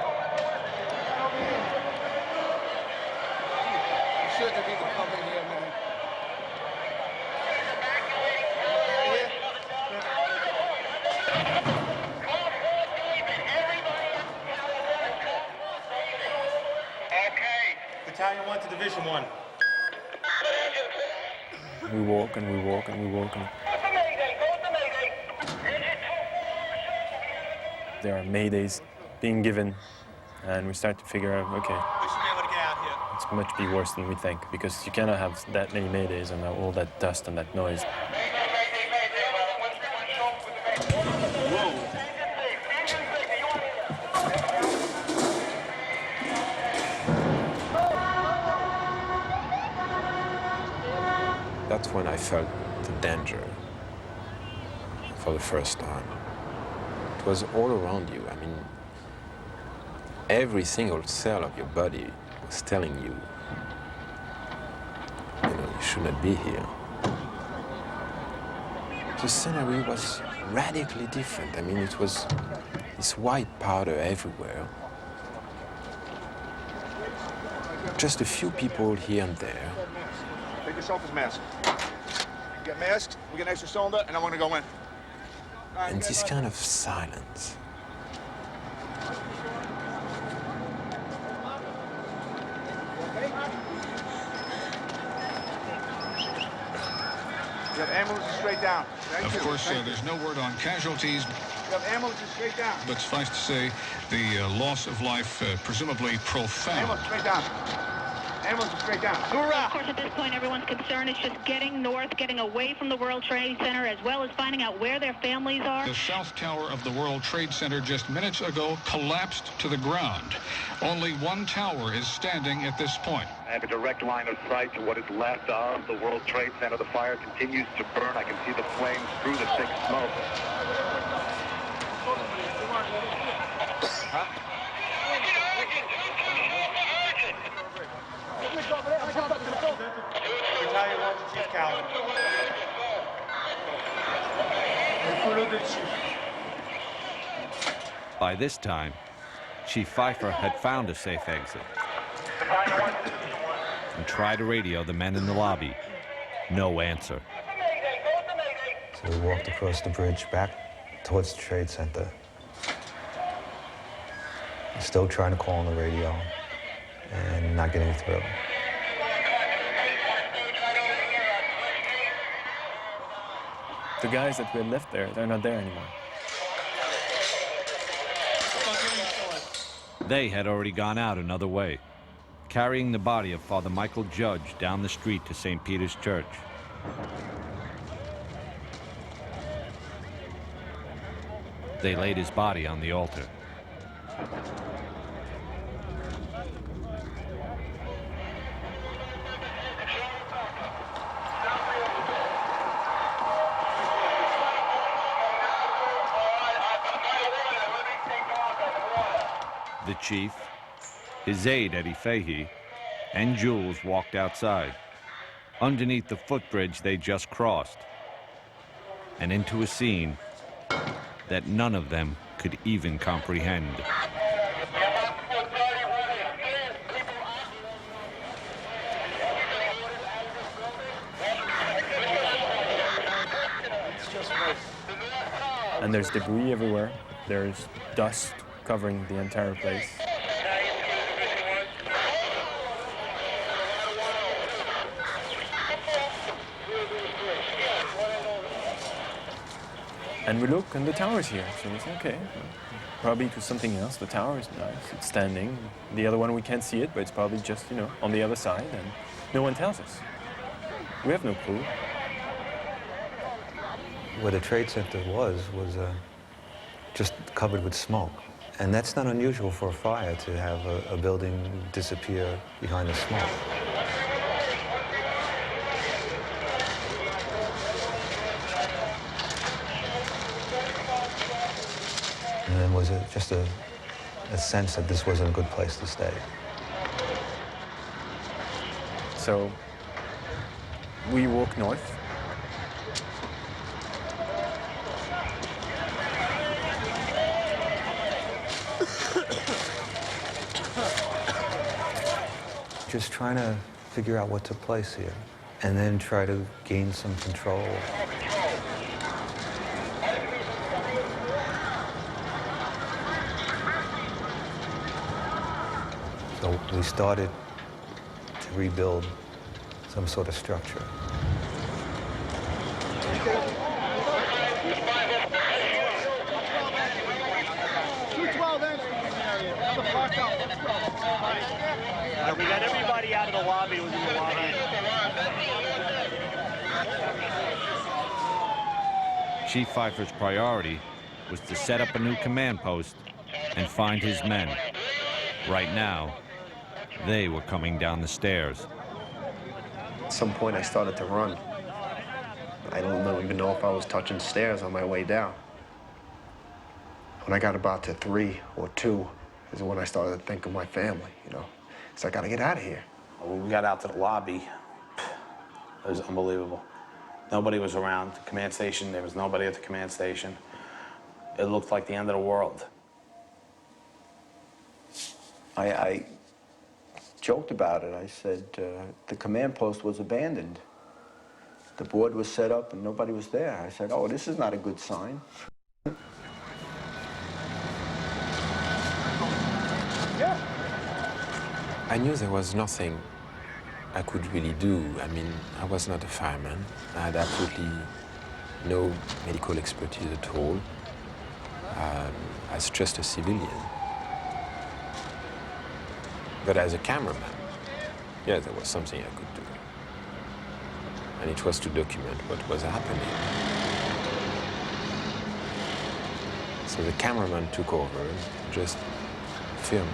You shouldn't be coming here, man. Battalion 1 to Division 1. We walk and we walk and we walk. And there are maydays being given, and we start to figure out, okay, We should be able to get out here. it's much be worse than we think, because you cannot have that many maydays and all that dust and that noise. That's when I felt the danger for the first time. It was all around you. I mean, every single cell of your body was telling you, you should not be here. The scenery was radically different. I mean, it was this white powder everywhere. Just a few people here and there. Take yourself his mask. Get masked, we get an extra cylinder, and I'm gonna go in. And this kind of silence. You have ambulances straight down. Thank Of you. course, Thank you. there's no word on casualties, You have ambulances straight down. but suffice to say, the loss of life presumably profound. Ambulance straight down. Ambulance straight down. Of course, at this point, everyone's concern is just getting north, getting away from the World Trade Center, as well as finding out where their families are. The south tower of the World Trade Center just minutes ago collapsed to the ground. Only one tower is standing at this point. I have a direct line of sight to what is left of the World Trade Center. The fire continues to burn. I can see the flames through the thick smoke. Battalion 1 to Chief Calvin. Follow the chief. By this time, Chief Pfeiffer had found a safe exit and tried to radio the men in the lobby. No answer. So we walked across the bridge back towards the Trade Center. Still trying to call on the radio and not getting through. The guys that we had left there, they're not there anymore. They had already gone out another way, carrying the body of Father Michael Judge down the street to St. Peter's Church. They laid his body on the altar. The chief, his aide Eddie Fahey, and Jules walked outside, underneath the footbridge they just crossed, and into a scene that none of them could even comprehend. And there's debris everywhere. There's dust covering the entire place. And we look, and the tower's here. So we say, okay, probably to something else. The tower is nice. It's standing. The other one, we can't see it, but it's probably just, on the other side. And no one tells us. We have no clue. Where the Trade Center was just covered with smoke. And that's not unusual for a fire, to have a building disappear behind the smoke. And then was it just a sense that this wasn't a good place to stay. So we walk north. Just trying to figure out what took place here, and then try to gain some control. So we started to rebuild some sort of structure. We got everybody out of the lobby. Who's in the lobby. Chief Pfeiffer's priority was to set up a new command post and find his men. Right now, they were coming down the stairs. At some point, I started to run. I don't even know if I was touching stairs on my way down. When I got about to 3 or 2 is when I started to think of my family, you know. So I got to get out of here. When we got out to the lobby, it was unbelievable. Nobody was around the command station. There was nobody at the command station. It looked like the end of the world. I joked about it. I said the command post was abandoned. The board was set up and nobody was there. I said, oh, this is not a good sign. I knew there was nothing I could really do. I mean, I was not a fireman. I had absolutely no medical expertise at all. As just a civilian. But as a cameraman, yeah, there was something I could do. And it was to document what was happening. So the cameraman took over and just filmed.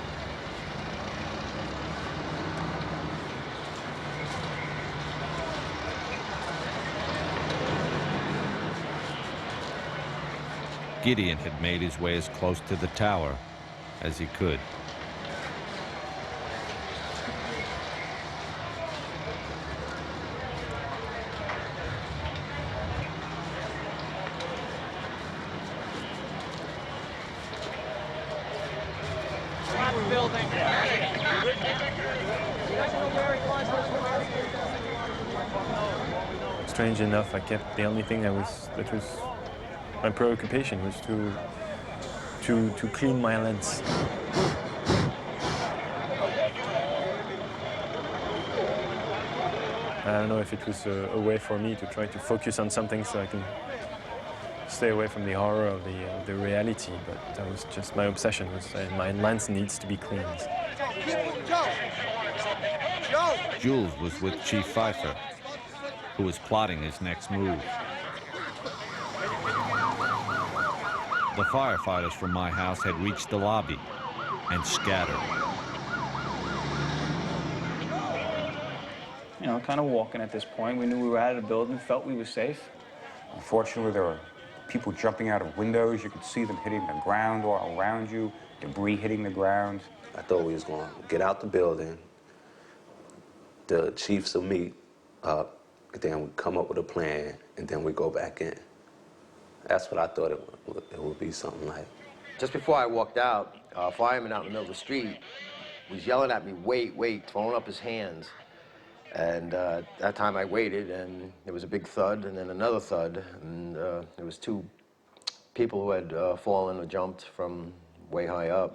Gideon had made his way as close to the tower as he could. Strange enough, I kept the only thing that was my preoccupation was to clean my lens. I don't know if it was a way for me to try to focus on something so I can stay away from the horror of the reality, but that was just my obsession, was my lens needs to be cleaned. Jules was with Chief Pfeiffer, who was plotting his next move. The firefighters from my house had reached the lobby and scattered. You know, kind of walking at this point. We knew we were out of the building, felt we were safe. Unfortunately, there were people jumping out of windows. You could see them hitting the ground all around you, debris hitting the ground. I thought we was going to get out the building, the chiefs will meet up, then we come up with a plan, and then we go back in. That's what I thought it would be something like. Just before I walked out, a fireman out in the middle of the street was yelling at me, wait, wait, throwing up his hands. And that time I waited, and there was a big thud, and then another thud, and there was 2 people who had fallen or jumped from way high up.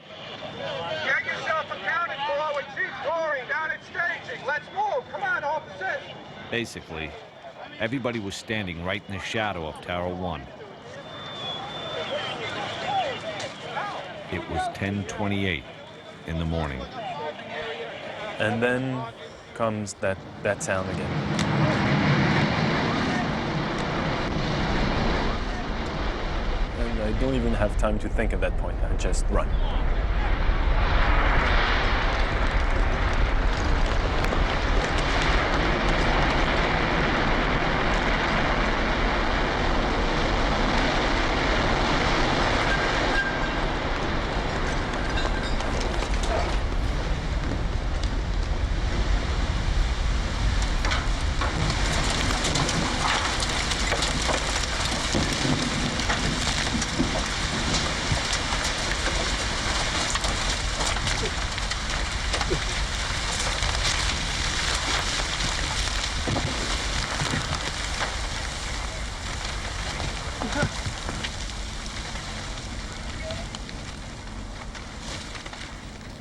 Get yourself accounted for with Chief Goring down at staging. Let's move. Come on, officers. Basically, everybody was standing right in the shadow of Tower 1. It was 10:28 in the morning. And then comes that sound again. And I don't even have time to think at that point. I just run.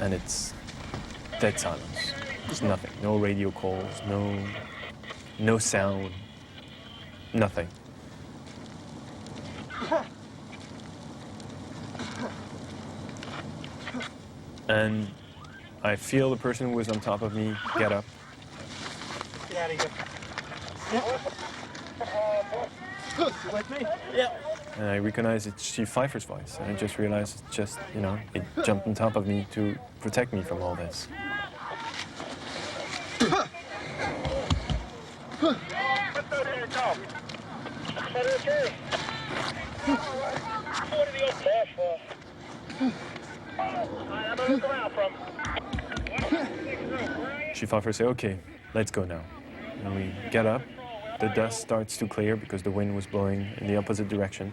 And it's dead silence. Just nothing. No radio calls, no sound, nothing. And I feel the person who was on top of me get up. Get out of here. Good, you with me? Yeah. And I recognize it's Chief Pfeiffer's voice. And I just realized it's just, you know, it jumped on top of me to protect me from all this. Chief Pfeiffer said, okay, let's go now. And we get up. The dust starts to clear because the wind was blowing in the opposite direction.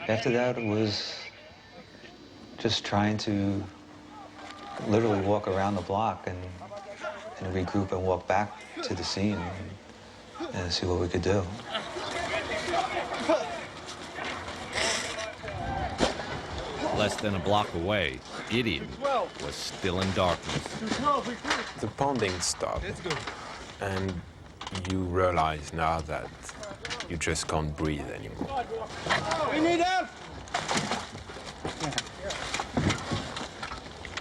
After that, it was just trying to literally walk around the block and regroup and walk back to the scene and see what we could do. Less than a block away, Gideon was still in darkness. The pounding stopped, and you realize now that you just can't breathe anymore. We need help!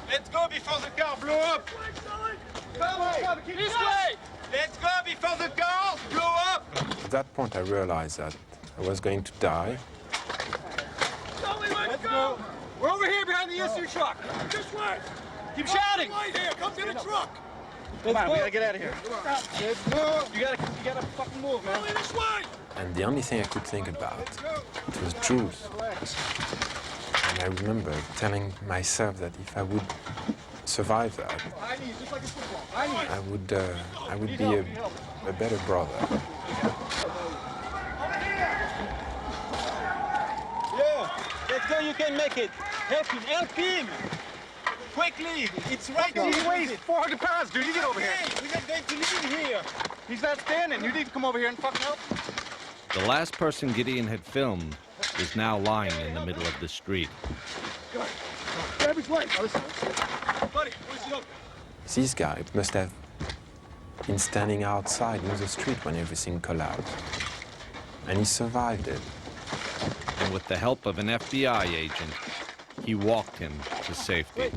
Let's go before the car blow up! This way! Let's go before the car blow up! At that point, I realized that I was going to die. Let's go! We're over here behind the issue truck! This way! Keep shouting! Right here! Come to the truck! Come on, we gotta get out of here. Let's go! You gotta fucking move, man. This way! And the only thing I could think about, it was Jules. And I remember telling myself that if I would survive that, I would be a better brother. Yeah, let's go, you can make it. Help him, help him! Quickly, it's right here. He weighs 400 pounds, dude. You get over here. Hey, we're not going to leave here. He's not standing. You need to come over here and fucking help. The last person Gideon had filmed was now lying in the middle of the street. Grab his leg. Buddy, where's he up? This guy must have been standing outside in the street when everything collapsed. And he survived it. And with the help of an FBI agent, he walked him to safety.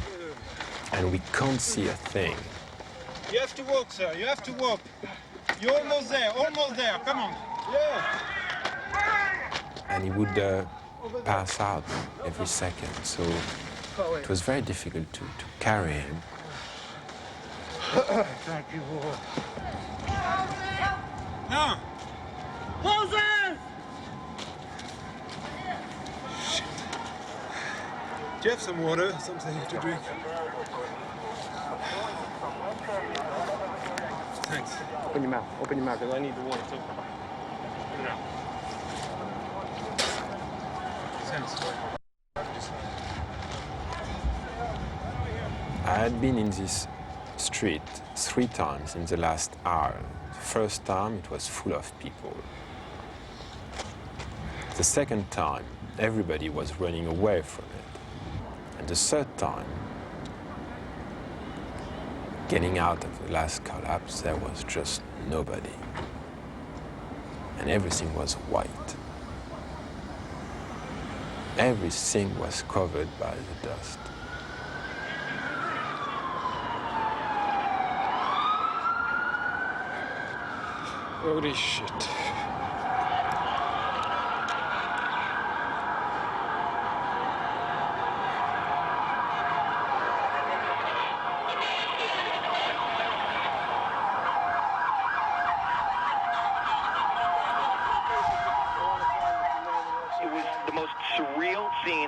And we can't see a thing. You have to walk, sir. You have to walk. You're almost there. Almost there. Come on. Yeah. And he would pass out every second. So it was very difficult to carry him. Thank you, Lord. Now. Moses! Shit. Do you have some water? Something to drink? Thanks. Open your mouth, because I need the water too. Open it up. Thanks. I had been in this street 3 times in the last hour. The first time, it was full of people. The second time, everybody was running away from it. And the third time, getting out of the last collapse, there was just nobody. And everything was white. Everything was covered by the dust. Holy shit.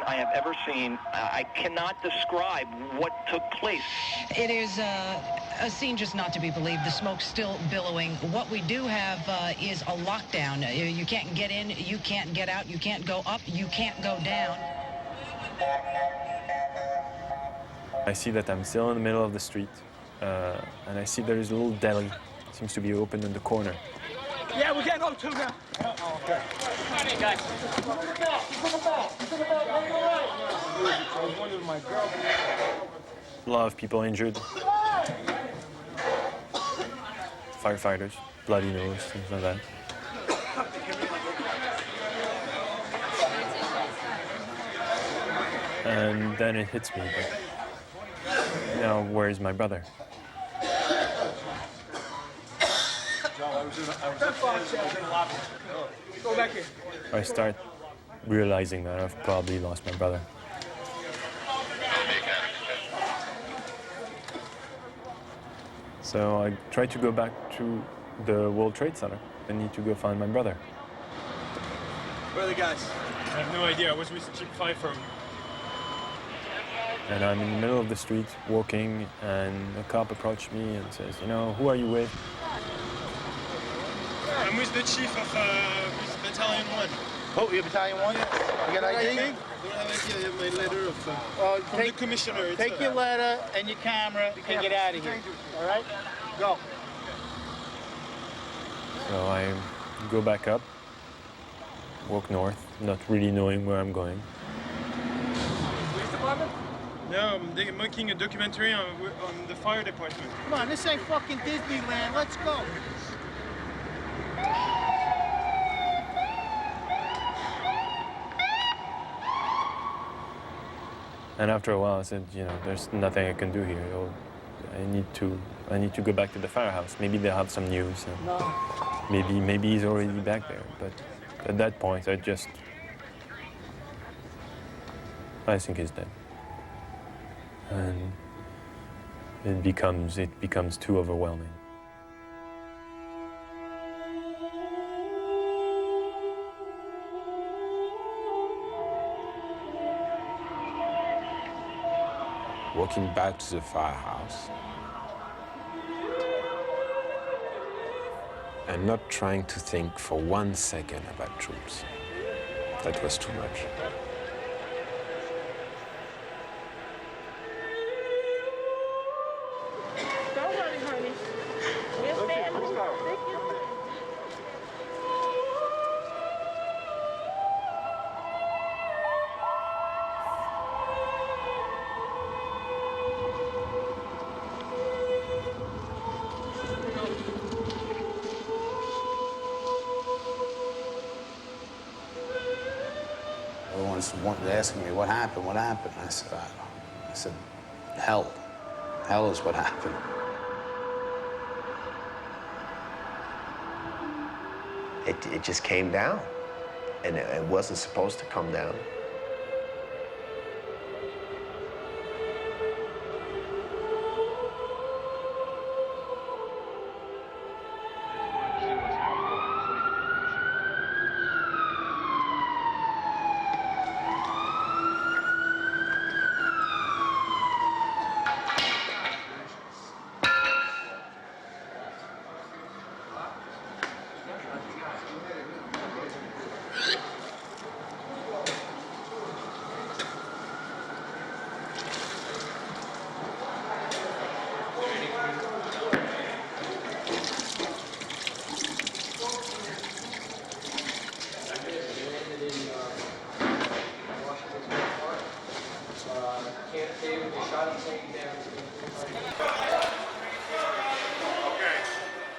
I have ever seen. I cannot describe what took place. It is a scene just not to be believed. The smoke's still billowing. What we do have is a lockdown. You can't get in, you can't get out, you can't go up, you can't go down. I see that I'm still in the middle of the street, and I see there is a little deli. It seems to be open in the corner. Yeah, we're getting on too now. Oh, okay. Come on in, guys. A lot of people injured. Firefighters, bloody nose, things like that. And then it hits me, but now where's my brother? Go back here. I start realizing that I've probably lost my brother. So I try to go back to the World Trade Center. I need to go find my brother. Where are the guys? I have no idea. I was with Chief Pfeiffer. And I'm in the middle of the street walking, and a cop approached me and says, you know, who are you with? I'm with the chief of Battalion 1. Oh, you're Battalion 1? Yeah. You got ID? Don't have ID. I have my letter of, from the commissioner. Take your letter and your camera and get out of here. All right? Go. So I go back up, walk north, not really knowing where I'm going. Police department? No, they're making a documentary on the fire department. Come on, this ain't fucking Disneyland. Let's go. And after a while, I said, you know, there's nothing I can do here. I need to go back to the firehouse. Maybe they'll have some news. And maybe he's already back there. But at that point, I think he's dead. And it becomes too overwhelming. Walking back to the firehouse and not trying to think for 1 second about troops. That was too much. Don't worry, honey. We're family. Everyone's asking me, what happened, what happened? I said, I don't know. I said, hell. Hell is what happened. It just came down, and it wasn't supposed to come down.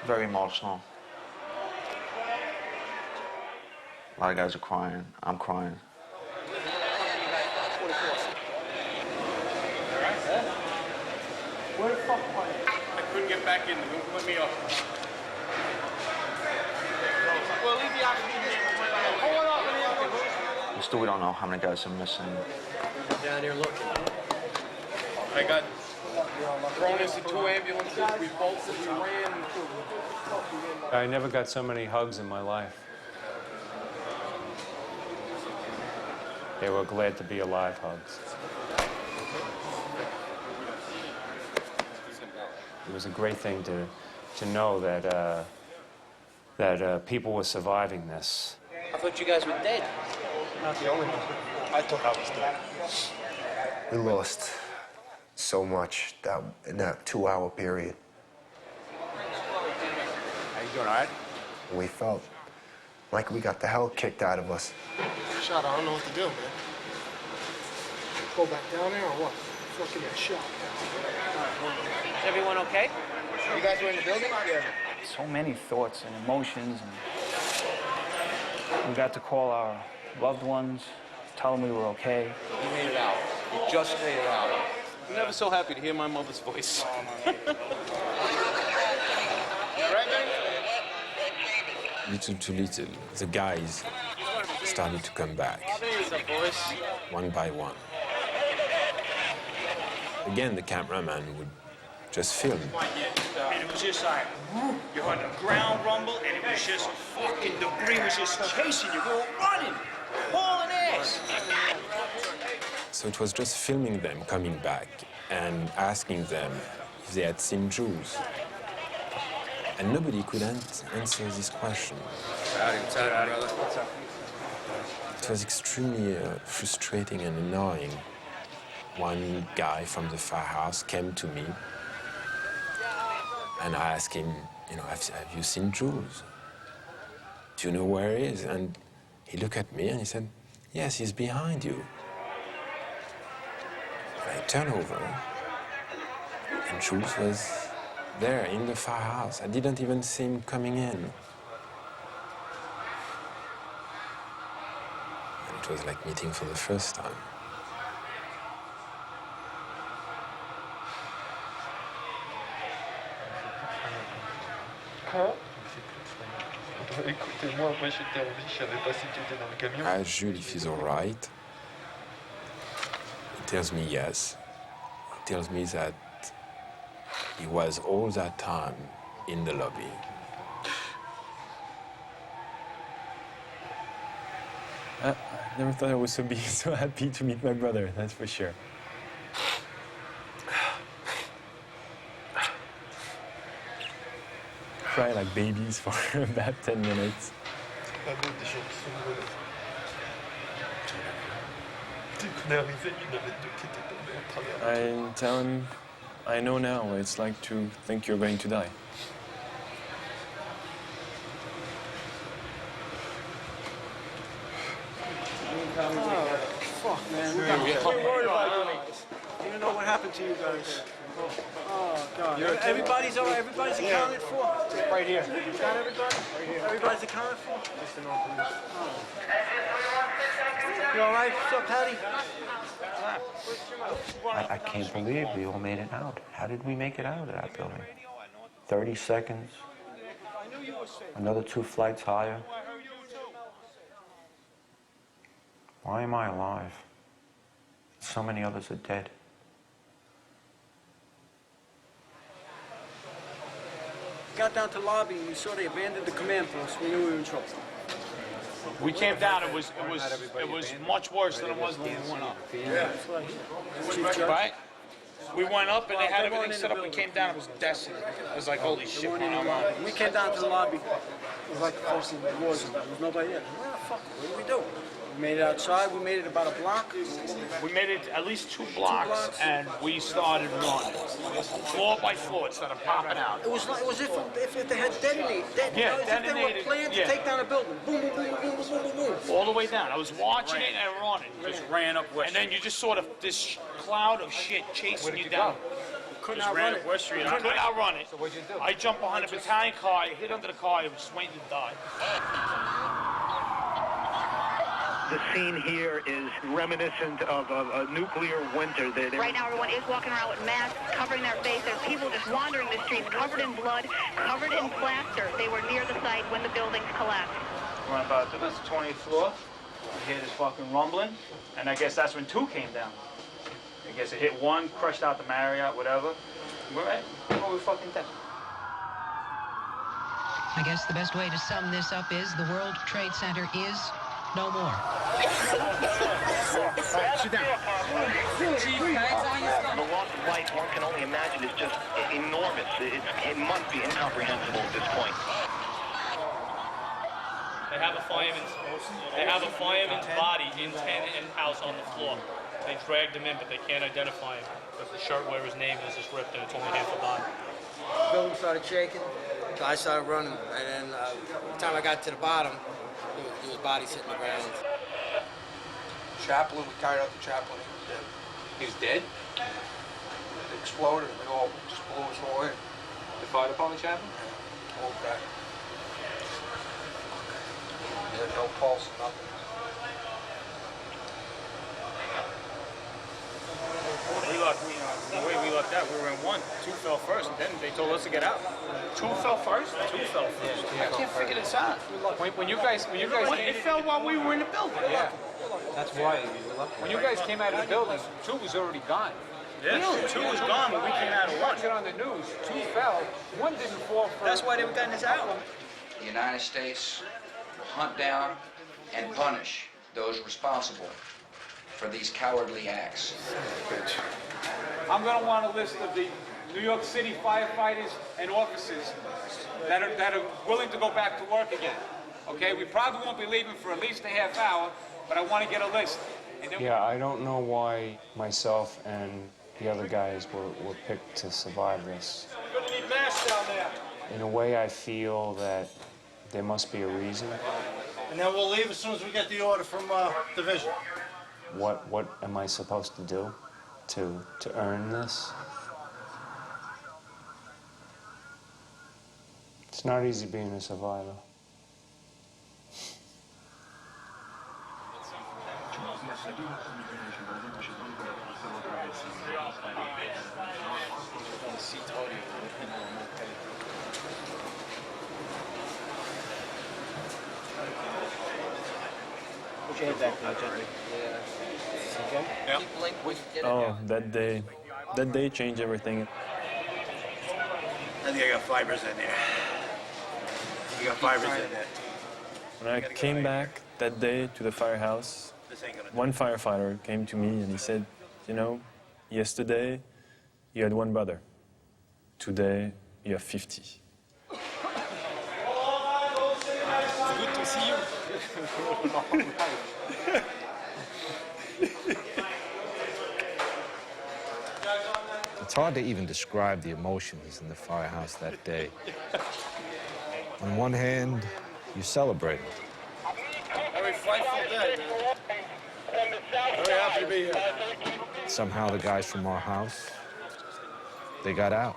Very emotional. A lot of guys are crying. I'm crying. Where the fuck was it? I couldn't get back in. They put me up. Well, leave the oxygen here. Still, we don't know how many guys are missing. Down here looking. I got thrown into 2 ambulances. We bolted, we ran. I never got so many hugs in my life. They were glad to be alive hugs. It was a great thing to know that people were surviving this. I thought you guys were dead. Not the only one. I thought I was dead. We lost so much in that 2-hour period. How you doing, all right? We felt like we got the hell kicked out of us. Shot, I don't know what to do, man. Go back down there or what? Fucking get shot. Is everyone okay? You guys were in the building? Yeah. So many thoughts and emotions, and we got to call our loved ones, tell them we were okay. You made it out. You just made it out. I'm never so happy to hear my mother's voice. Little to little, the guys started to come back, one by one. Again, the cameraman would just film. And it was just like, you heard the ground rumble, and it was just fucking debris was just chasing you. We were running, hauling ass. So it was just filming them coming back and asking them if they had seen Jules. And nobody could answer this question. What's up, brother? What's up? It was extremely frustrating and annoying. One guy from the firehouse came to me and I asked him, you know, have you seen Jules? Do you know where he is? And he looked at me and he said, yes, he's behind you. And I turned over and Jules was there in the firehouse. I didn't even see him coming in. And it was like meeting for the first time. Écoutez-moi, moi j'étais en vie, je savais pas si tu étais dans le camion. Ask Jules if he's all right. He tells me yes. He tells me that he was all that time in the lobby. I never thought I was so happy to meet my brother, that's for sure. Cry like babies for about 10 minutes. I tell him, I know now what it's like to think you're going to die. Oh, fuck, man. We're worried about you. You don't know what happened to you guys. Oh, God. Everybody's all right. Everybody's accounted for. Right here. Got everybody? Right here. Everybody's accounted for? Just the non-police. Oh. You all right? What's up, Patty? I can't believe we all made it out. How did we make it out of that building? 30 seconds. Another 2 flights higher. Why am I alive? So many others are dead. Got down to the lobby and we saw they abandoned the command post. We knew we were in trouble. We came down. It was much worse than it was when we went up. Yeah. Right? We went up and they had everything set up. We came down. It was desolate. It was like, holy shit. We came down to the lobby. It was like the first thing there was. There was nobody there. Where the fuck? What do we do? We made it outside. We made it about a block. We made it at least 2 blocks, and we started running. Floor by floor, instead of popping out. It was like, it was if they had detonated. Yeah, if they were planned to take down a building. Boom, boom, boom, boom, boom, boom, boom. All the way down. I was watching it and running. Just ran up West Street. And then you just sort of this cloud of shit chasing you down. Couldn't outrun it. West Street. I couldn't outrun it. So what'd you do? I jumped behind a battalion car. I hit under the car. I was waiting to die. The scene here is reminiscent of a nuclear winter. Right now, everyone is walking around with masks covering their face. There's people just wandering the streets, covered in blood, covered in plaster. They were near the site when the buildings collapsed. We're about to this 20th floor. We hear this fucking rumbling, and I guess that's when 2 came down. I guess it hit 1, crushed out the Marriott, whatever. We're right. We're fucking dead. I guess the best way to sum this up is the World Trade Center is no more. Sit down. The loss of life, one can only imagine, is just enormous. It must be incomprehensible at this point. They have a fireman's body in-house on the floor. They dragged him in, but they can't identify him because the shirt where his name is ripped and it's only half a body. The building started shaking. The guy started running, and then by the time I got to the bottom, there was bodies hitting the ground. Chaplain, we carried out the chaplain. He's dead? It exploded and we all just blew us all in. The fire department chaplain? All that. He had no pulse, nothing. The way we lucked out, we were in one. Two fell first, and then they told us to get out. Two fell first? Two fell first. I can't figure this out. When you guys It fell while we were in the building. Yeah. That's why we were lucky. When you guys came out of the building, two was already gone. Yeah, two was gone when we came out of one. Watch it on the news. Two fell. One didn't fall first. That's why they were getting us out. The United States will hunt down and punish those responsible for these cowardly acts. I'm going to want a list of the New York City firefighters and officers that are willing to go back to work again. Okay, we probably won't be leaving for at least a half hour, but I want to get a list. And then Yeah, I don't know why myself and the other guys were picked to survive this. You're gonna need masks down there. In a way, I feel that there must be a reason. And then we'll leave as soon as we get the order from division. What am I supposed to do to earn this? It's not easy being a survivor. Put your head back now, gently. Okay? Yeah. Keep link when you get in Oh, that day changed everything. I think I got fibers in there. You got fibers in there. When I came back that day to the firehouse, one firefighter came to me and he said, you know, yesterday you had one brother. Today you have 50. Good to see you. It's hard to even describe the emotions in the firehouse that day. On one hand, you celebrate. Very frightful day, man. Very happy to be here. Somehow the guys from our house, they got out.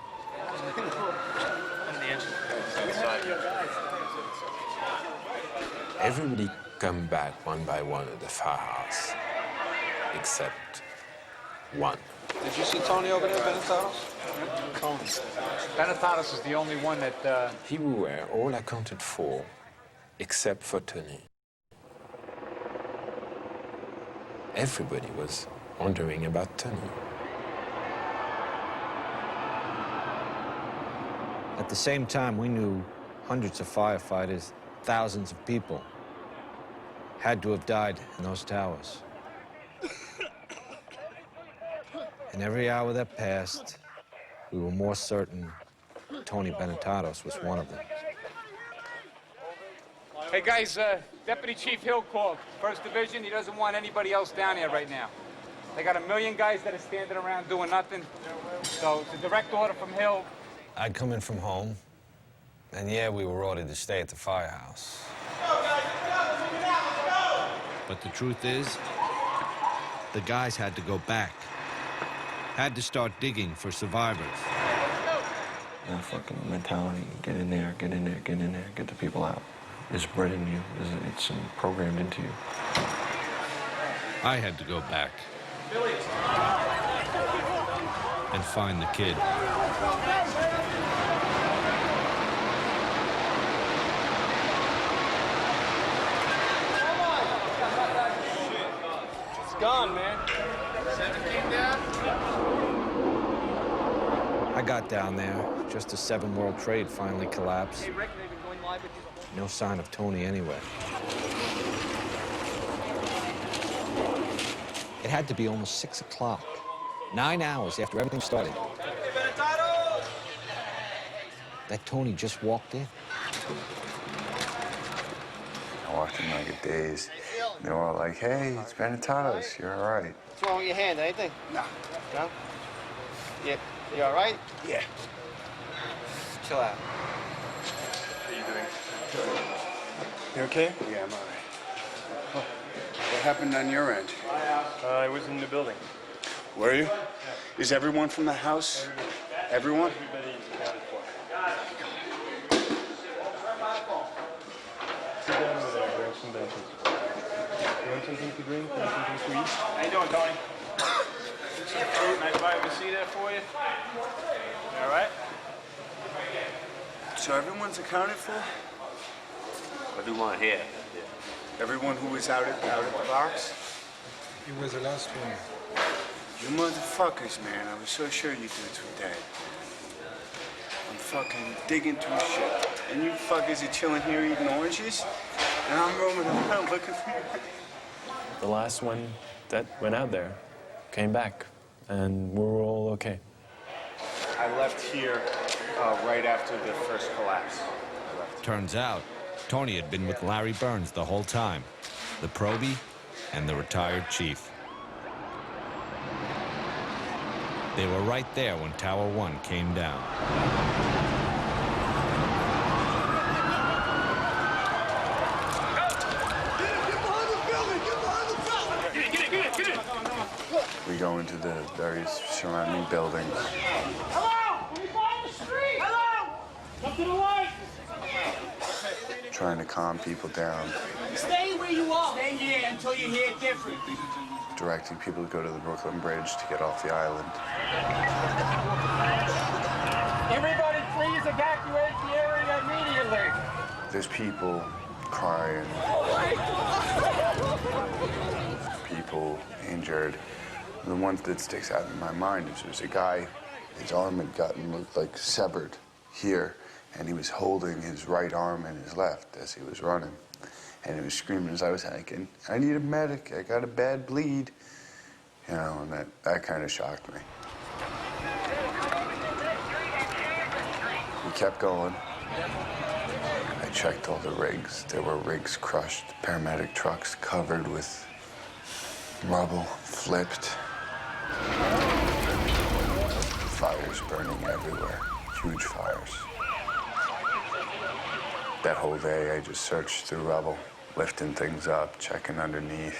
Everybody come back one by one at the firehouse, except one. Did you see Tony over there, Benetatos? Tony. Benetatos is the only one that... He were all accounted for, except for Tony. Everybody was wondering about Tony. At the same time, we knew hundreds of firefighters, thousands of people had to have died in those towers. And every hour that passed, we were more certain Tony Benetatos was one of them. Hey, guys, Deputy Chief Hill called. 1st Division, he doesn't want anybody else down here right now. They got 1 million guys that are standing around doing nothing. So it's a direct order from Hill. I'd come in from home, and yeah, we were ordered to stay at the firehouse. But the truth is, the guys had to go back. Had to start digging for survivors. That fucking mentality, get in there, get in there, get in there, get the people out. It's bred in you, it's programmed into you. I had to go back and find the kid. It's gone, man. Center came down. I got down there just as 7 World Trade finally collapsed. Hey, Rick, they've been going live with you. No sign of Tony anywhere. It had to be almost 6 o'clock. 9 hours after everything started. That Tony just walked in. I walked in like a daze. They were all like, hey, it's Benetatos, you're all right. What's wrong with your hand? Anything? No. No? Yeah. You all right? Yeah. Chill out. How you doing? You okay? Yeah, I'm all right. What happened on your end? I was in the building. Were you? Is everyone from the house? Everyone? Everybody is accounted for. Sit down over there, grab some benches. You want something to drink? Want something to eat? How you doing, Tony? Some fruit, nice vitamin C there for you. All right? So everyone's accounted for? Everyone here. Everyone who was out at the box? He was the last one. You motherfuckers, man. I was so sure you dudes were dead. I'm fucking digging through shit. And you fuckers are chilling here eating oranges? And I'm roaming around looking for you. The last one that went out there came back, and we were all okay. I left here right after the first collapse. Turns out, Tony had been with Larry Burns the whole time, the probie and the retired chief. They were right there when Tower 1 came down. We go into the various surrounding buildings. Hello! Everybody in the street! Hello! Come to the light! Trying to calm people down, Stay where you are. Stay here until you hear different. directing people to go to the Brooklyn Bridge to get off the island. Everybody please evacuate the area immediately. There's people crying, people injured. The one that sticks out in my mind is there's a guy, his arm had looked like severed here, and he was holding his right arm and his left as he was running. And he was screaming as I was hiking, I need a medic, I got a bad bleed. You know, and that kind of shocked me. We kept going. I checked all the rigs. There were rigs crushed, paramedic trucks covered with rubble, flipped. Fires burning everywhere, huge fires. That whole day, I just searched through rubble, lifting things up, checking underneath.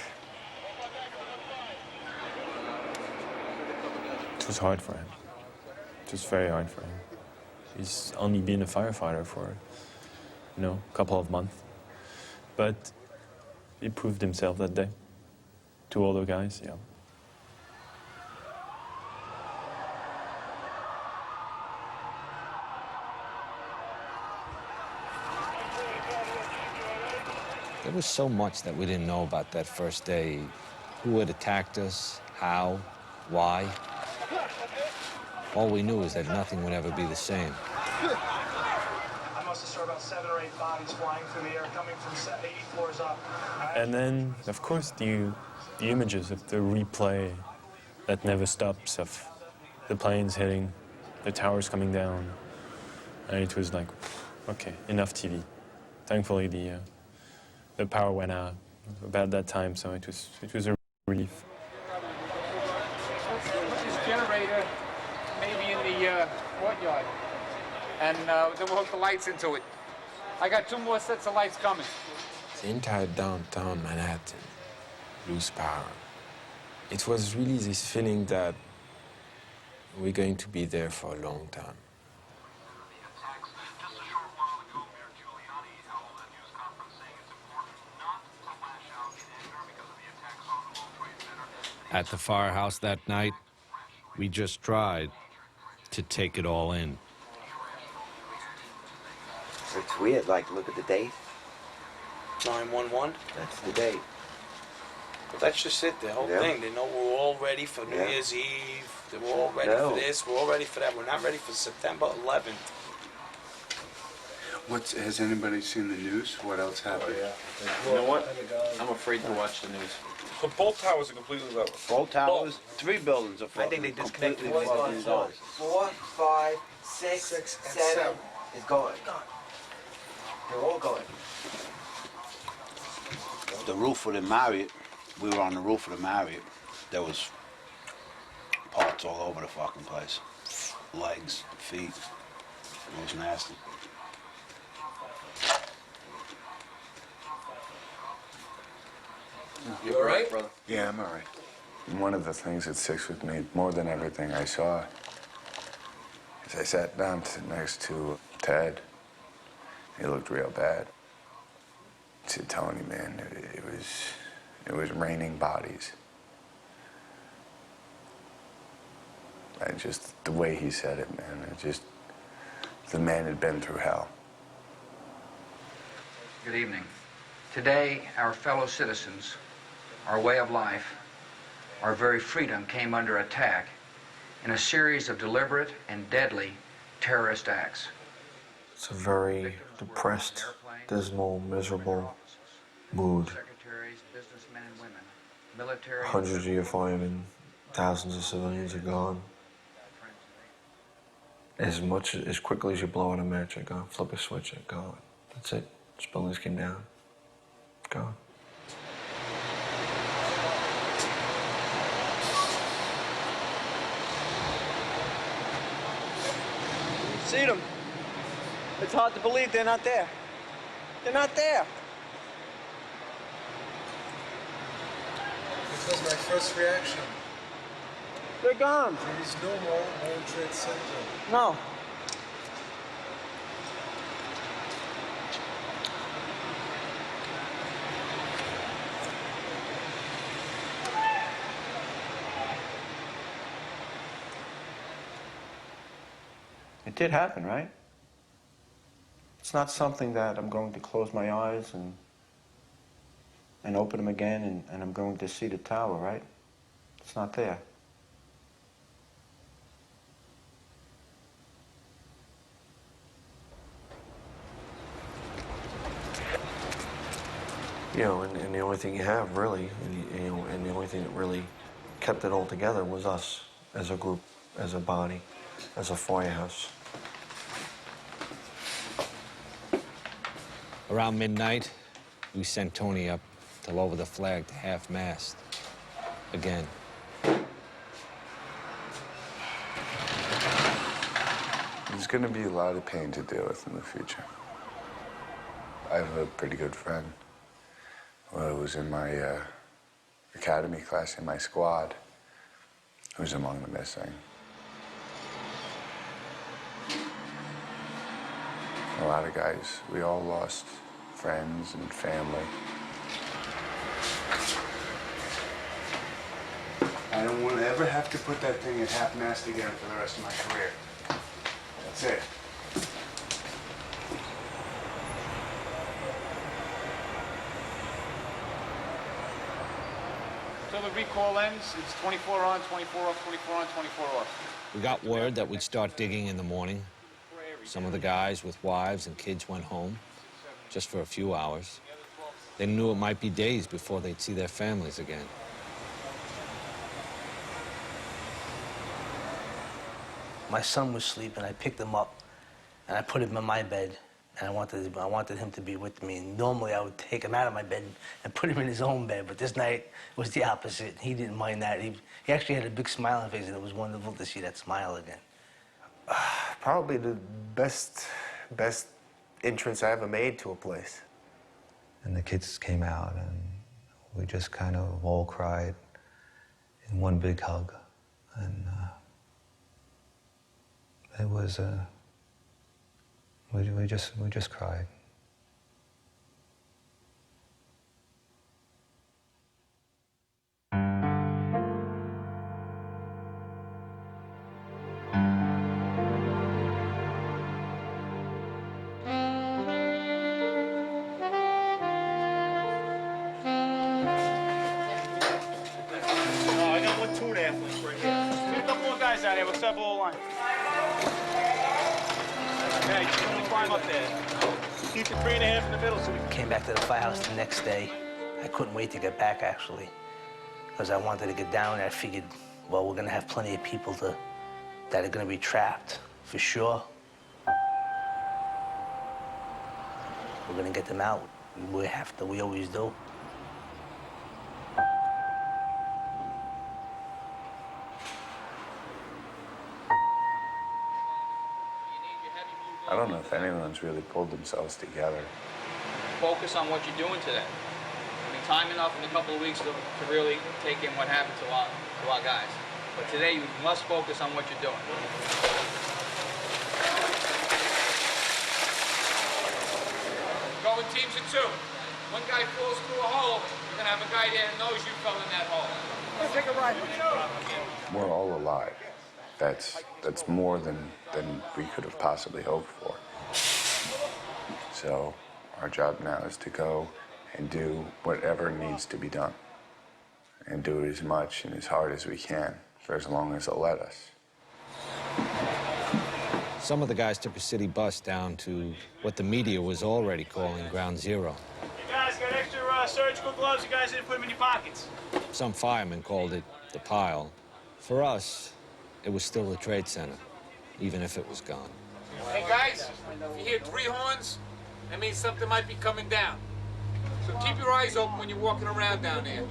It was hard for him. It was very hard for him. He's only been a firefighter for, a couple of months. But he proved himself that day to all the guys, yeah. There was so much that we didn't know about that first day. Who had attacked us, how, why. All we knew is that nothing would ever be the same. I must have saw about 7 or 8 bodies flying through the air coming from 8 floors up. And then, of course, the images of the replay that never stops of the planes hitting, the towers coming down. And it was like, okay, enough TV. Thankfully, the power went out about that time, so it was a relief. Put this generator maybe in the courtyard, and then we'll hook the lights into it. I got 2 more sets of lights coming. The entire downtown Manhattan lose power. It was really this feeling that we're going to be there for a long time. At the firehouse that night, we just tried to take it all in. It's weird, like, look at the date. 9/11. That's the date. But that's just it, the whole Yeah. thing. They know we're all ready for New Yeah. Year's Eve. We're all ready No. for this. We're all ready for that. We're not ready for September 11th. Has anybody seen the news? What else happened? You know what? I'm afraid to watch the news. But both towers are completely level. Both towers, 3 buildings are I think they disconnected completely one fucking floor. gone. 4, 5, 6, 7 is gone. They're all gone. The roof of the Marriott, we were on the roof of the Marriott. There was parts all over the fucking place. Legs, feet. It was nasty. You all right? Yeah, I'm all right. One of the things that sticks with me more than everything I saw is I sat down next to Ted. He looked real bad. I said, Tony, man, it was raining bodies. And just the way he said it, man, the man had been through hell. Good evening. Today, our fellow citizens, our way of life, our very freedom came under attack in a series of deliberate and deadly terrorist acts. It's a very depressed, dismal, miserable mood. Hundreds of your firemen, thousands of civilians are gone. As quickly as you blow out a match, they're gone. Flip a switch, they're gone. That's it. These buildings came down. Gone. See them. It's hard to believe they're not there. They're not there. It was my first reaction. They're gone. There is no more World Trade Center. No. It did happen, right? It's not something that I'm going to close my eyes and open them again and I'm going to see the tower, right? It's not there. You know, and the only thing you have really, and the only thing that really kept it all together was us as a group, as a body, as a firehouse. Around midnight, we sent Tony up to lower the flag to half-mast. Again. There's going to be a lot of pain to deal with in the future. I have a pretty good friend who was in my academy class in my squad, who's among the missing. A lot of guys, we all lost friends and family. I don't want to ever have to put that thing at half-mast again for the rest of my career. That's it. Until the recall ends, it's 24 on, 24 off, 24 on, 24 off. We got word that we'd start digging in the morning. Some of the guys with wives and kids went home, just for a few hours. They knew it might be days before they'd see their families again. My son was sleeping. I picked him up, and I put him in my bed, and I wanted him to be with me. And normally, I would take him out of my bed and put him in his own bed, but this night was the opposite. He didn't mind that. He actually had a big smile on his face, and it was wonderful to see that smile again. Probably the best entrance I ever made to a place. And the kids came out, and we just kind of all cried in one big hug. And it was, we just cried. What's up, old line? Okay, climb up there. Keep the 3.5 in the middle so we Came back to the firehouse the next day. I couldn't wait to get back, actually, because I wanted to get down there. I figured, well, we're gonna have plenty of people that are gonna be trapped, for sure. We're gonna get them out. We always do. I don't know if anyone's really pulled themselves together. Focus on what you're doing today. I mean, time enough in a couple of weeks to really take in what happened to our guys. But today, you must focus on what you're doing. Go in teams of two. One guy falls through a hole, you're gonna have a guy there that knows you fell in that hole. Take a ride. We're all alive. That's more than we could have possibly hoped for. So our job now is to go and do whatever needs to be done. And do it as much and as hard as we can for as long as they'll let us. Some of the guys took a city bus down to what the media was already calling Ground Zero. You guys got extra surgical gloves? You guys didn't put them in your pockets. Some firemen called it the pile. For us, it was still the Trade Center, even if it was gone. Hey guys, if you hear 3 horns, that means something might be coming down. So keep your eyes open when you're walking around down there.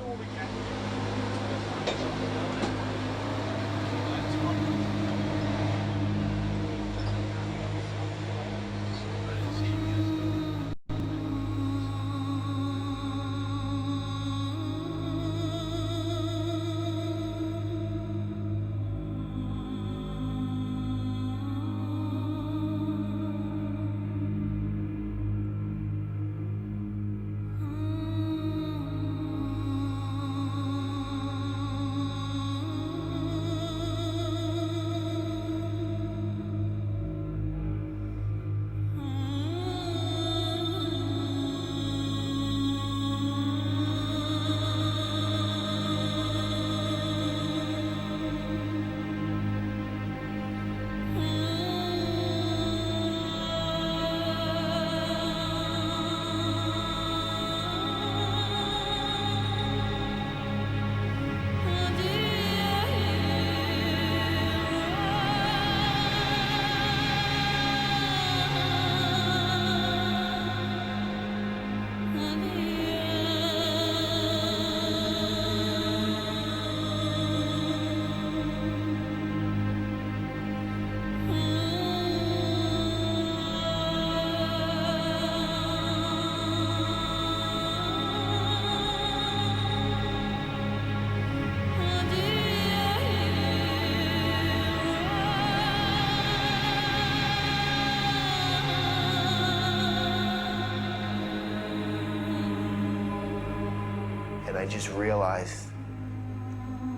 And I just realized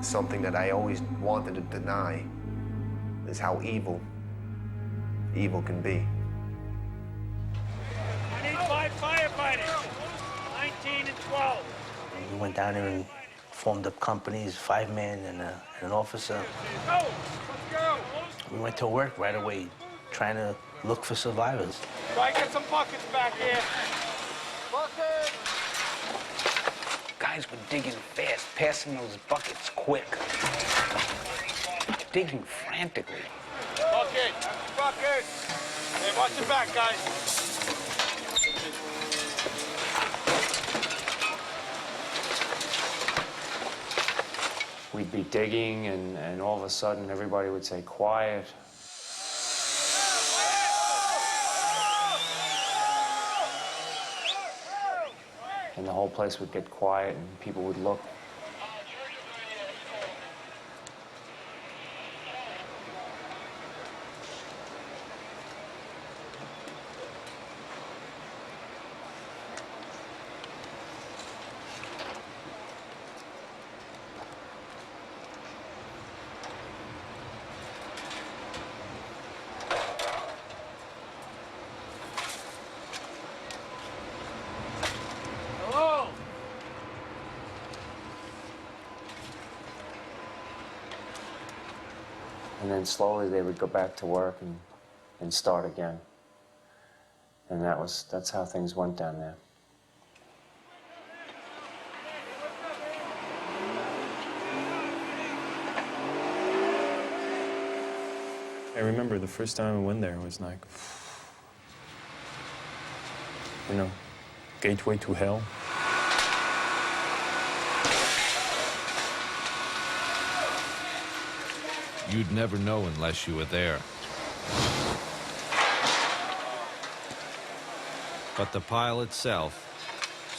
something that I always wanted to deny, is how evil can be. I need 5 firefighters, 19 and 12. We went down there and formed up companies, 5-man and an officer. Go, let's go. We went to work right away, trying to look for survivors. Try to get some buckets back here. Buckets! Guys were digging fast, passing those buckets quick. Digging frantically. Bucket! Bucket! Hey, watch your back, guys. We'd be digging, and all of a sudden everybody would say, quiet. And the whole place would get quiet, and people would look. Hello? And then slowly they would go back to work and start again. And that's how things went down there. I remember the first time I went there, it was like, you know, gateway to hell. You'd never know unless you were there. But the pile itself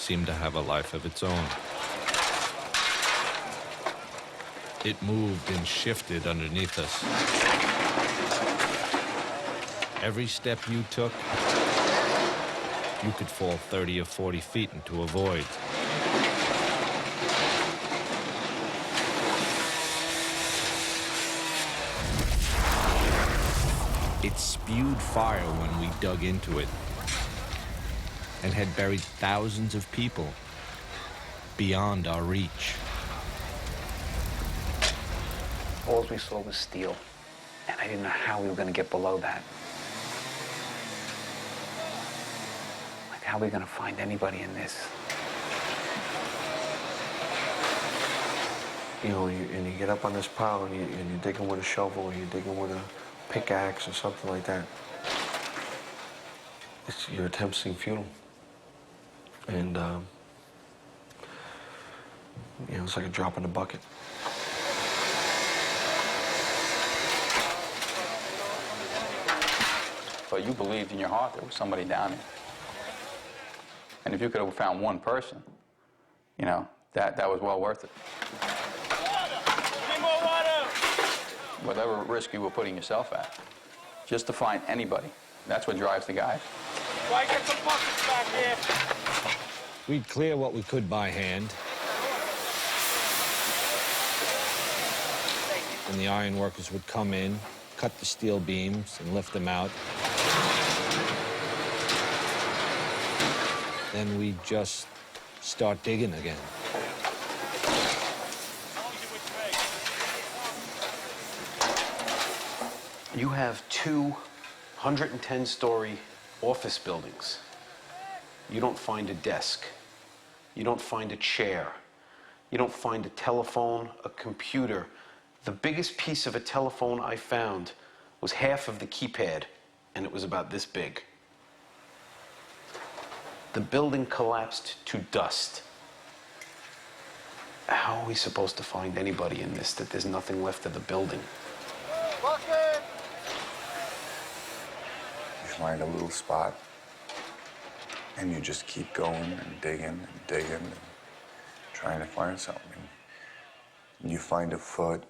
seemed to have a life of its own. It moved and shifted underneath us. Every step you took, you could fall 30 or 40 feet into a void. It spewed fire when we dug into it and had buried thousands of people beyond our reach. All we saw was steel, and I didn't know how we were going to get below that. Like, how are we going to find anybody in this? You know, and you get up on this pile and you're digging with a shovel or you're digging with a pickaxe or something like that. Your attempts seem futile. And, you know, it's like a drop in the bucket. But you believed in your heart there was somebody down there. And if you could have found one person, you know, that was well worth it. Whatever risk you were putting yourself at, just to find anybody, that's what drives the guys. Why get some buckets back here? We'd clear what we could by hand. And the iron workers would come in, cut the steel beams, and lift them out. Then we'd just start digging again. You have two 110-story office buildings. You don't find a desk. You don't find a chair. You don't find a telephone, a computer. The biggest piece of a telephone I found was half of the keypad, and it was about this big. The building collapsed to dust. How are we supposed to find anybody in this, that there's nothing left of the building? You find a little spot, and you just keep going and digging and trying to find something. And you find a foot,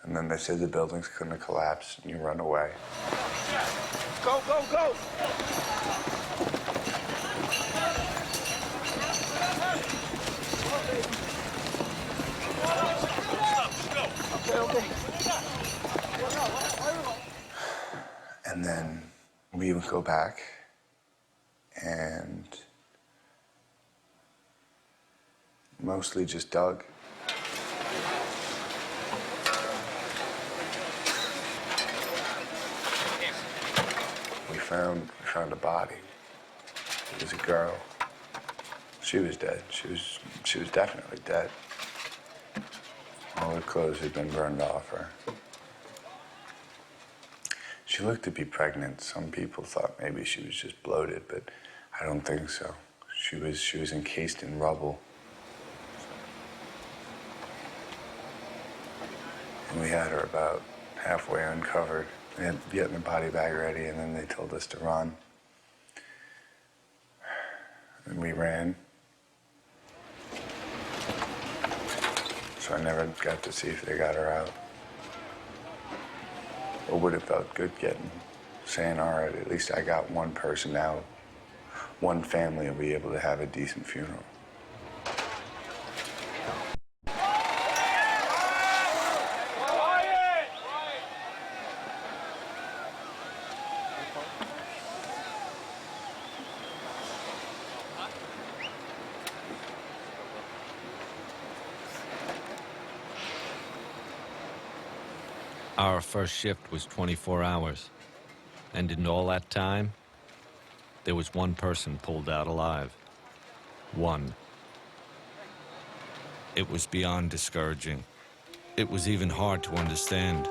and then they say the building's gonna collapse, and you run away. Go, go, go! Okay. And then we would go back and mostly just dug. We found a body. It was a girl. She was dead. She was definitely dead. All her clothes had been burned off her. She looked to be pregnant. Some people thought maybe she was just bloated, but I don't think so. She was encased in rubble. And we had her about halfway uncovered. We had getting the body bag ready, and then they told us to run. And we ran. So I never got to see if they got her out. It would have felt good saying, all right, at least I got one person out. One family will be able to have a decent funeral. Our first shift was 24 hours, and in all that time, there was one person pulled out alive. One. It was beyond discouraging. It was even hard to understand.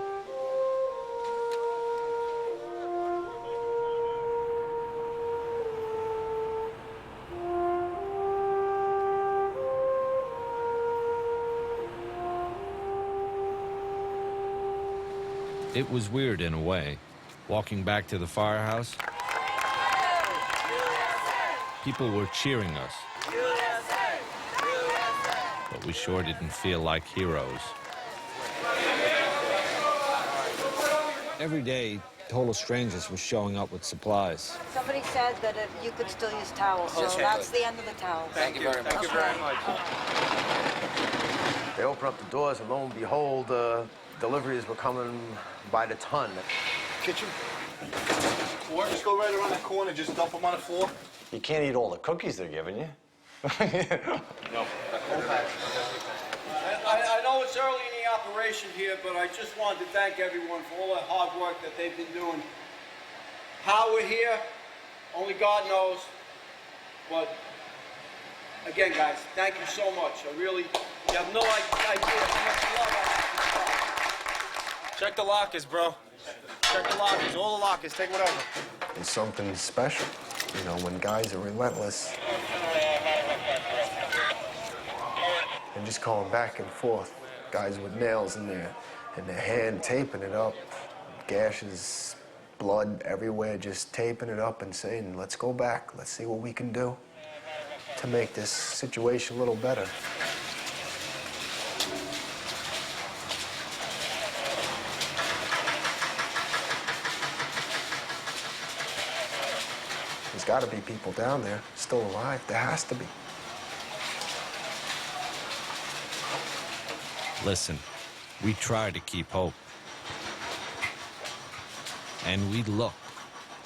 It was weird in a way. Walking back to the firehouse, people were cheering us. we sure didn't feel like heroes. Every day, total strangers were showing up with supplies. Somebody said that you could still use towels, so Okay. that's the end of the towels. Thank you very much. Thank you very much. They open up the doors, and lo and behold, deliveries were coming by the ton. Kitchen. Or just go right around the corner, just dump them on the floor. You can't eat all the cookies they're giving you. No. I know it's early in the operation here, but I just wanted to thank everyone for all the hard work that they've been doing. How we're here, only God knows. But again, guys, thank you so much. You have no idea how much love I have. Check the lockers, bro. Check the lockers, all the lockers, take whatever. It's something special, you know, when guys are relentless. And just going back and forth. Guys with nails in their hand, taping it up. Gashes, blood everywhere, just taping it up and saying, let's go back, let's see what we can do to make this situation a little better. There's got to be people down there still alive. There has to be. Listen, we try to keep hope. And we looked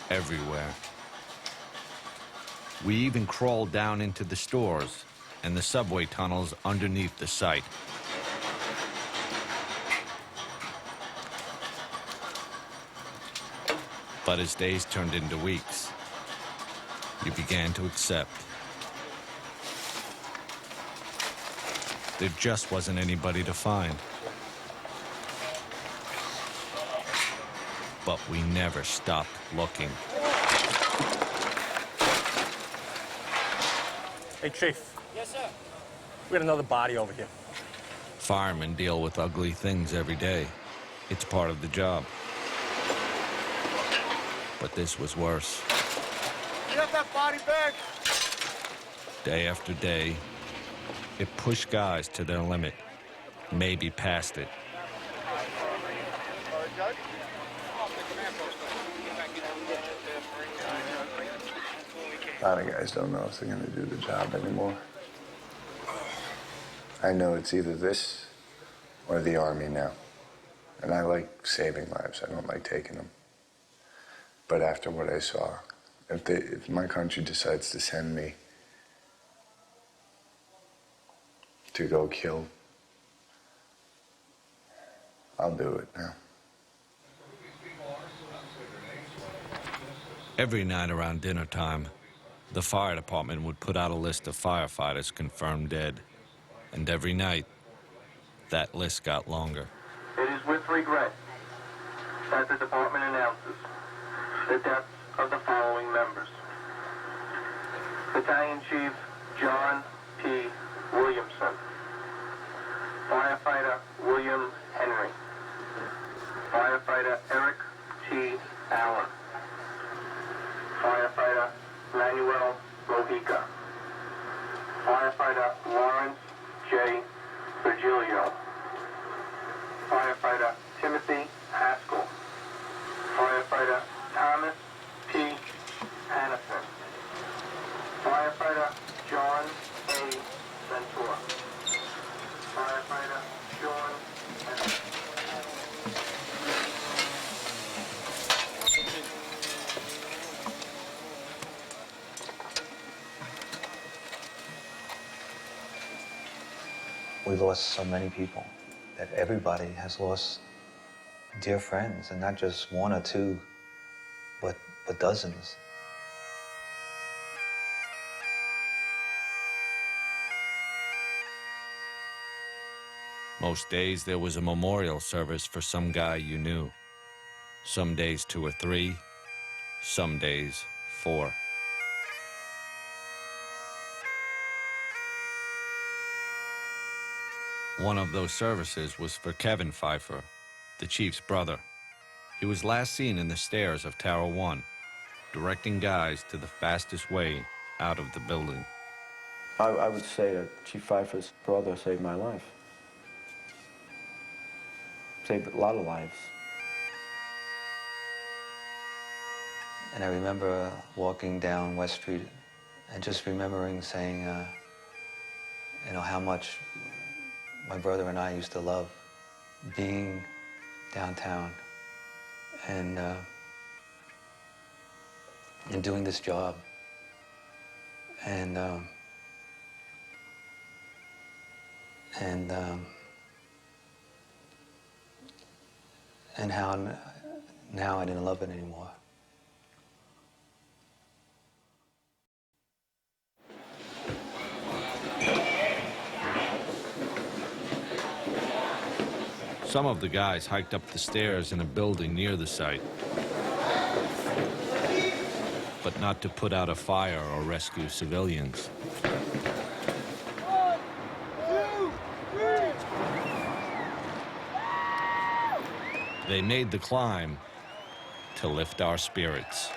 everywhere. We even crawled down into the stores and the subway tunnels underneath the site. But as days turned into weeks, you began to accept. There just wasn't anybody to find. But we never stopped looking. Hey, Chief. Yes, sir. We got another body over here. Firemen deal with ugly things every day. It's part of the job. But this was worse. You got that body back? Day after day, it pushed guys to their limit, maybe past it. A lot of guys don't know if they're going to do the job anymore. I know it's either this or the Army now. And I like saving lives. I don't like taking them. But after what I saw, if my country decides to send me to go kill, I'll do it now. Every night around dinner time, the fire department would put out a list of firefighters confirmed dead. And every night, that list got longer. It is with regret that the department announces the deaths of the following members. Battalion Chief John P. Williamson. Firefighter William Henry. Firefighter Eric T. Allen. Firefighter Manuel Mojica. Firefighter Lawrence J. Virgilio. Firefighter Timothy Haskell. Firefighter Thomas P. Hannafin. Firefighter John A. Ventura. Firefighter John F. We lost so many people that everybody has lost dear friends, and not just one or two, but dozens. Most days there was a memorial service for some guy you knew. Some days 2 or 3, some days 4. One of those services was for Kevin Pfeiffer, the chief's brother. He was last seen in the stairs of Tower 1, directing guys to the fastest way out of the building. I would say that Chief Pfeiffer's brother saved my life. Saved a lot of lives. And I remember walking down West Street and just remembering saying, you know, how much my brother and I used to love being downtown and doing this job. And how now I didn't love it anymore. Some of the guys hiked up the stairs in a building near the site, but not to put out a fire or rescue civilians. They made the climb to lift our spirits.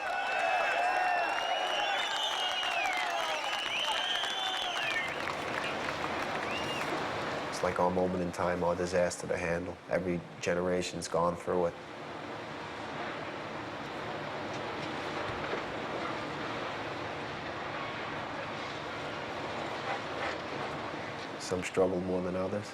It's like our moment in time, our disaster to handle. Every generation's gone through it. Some struggle more than others.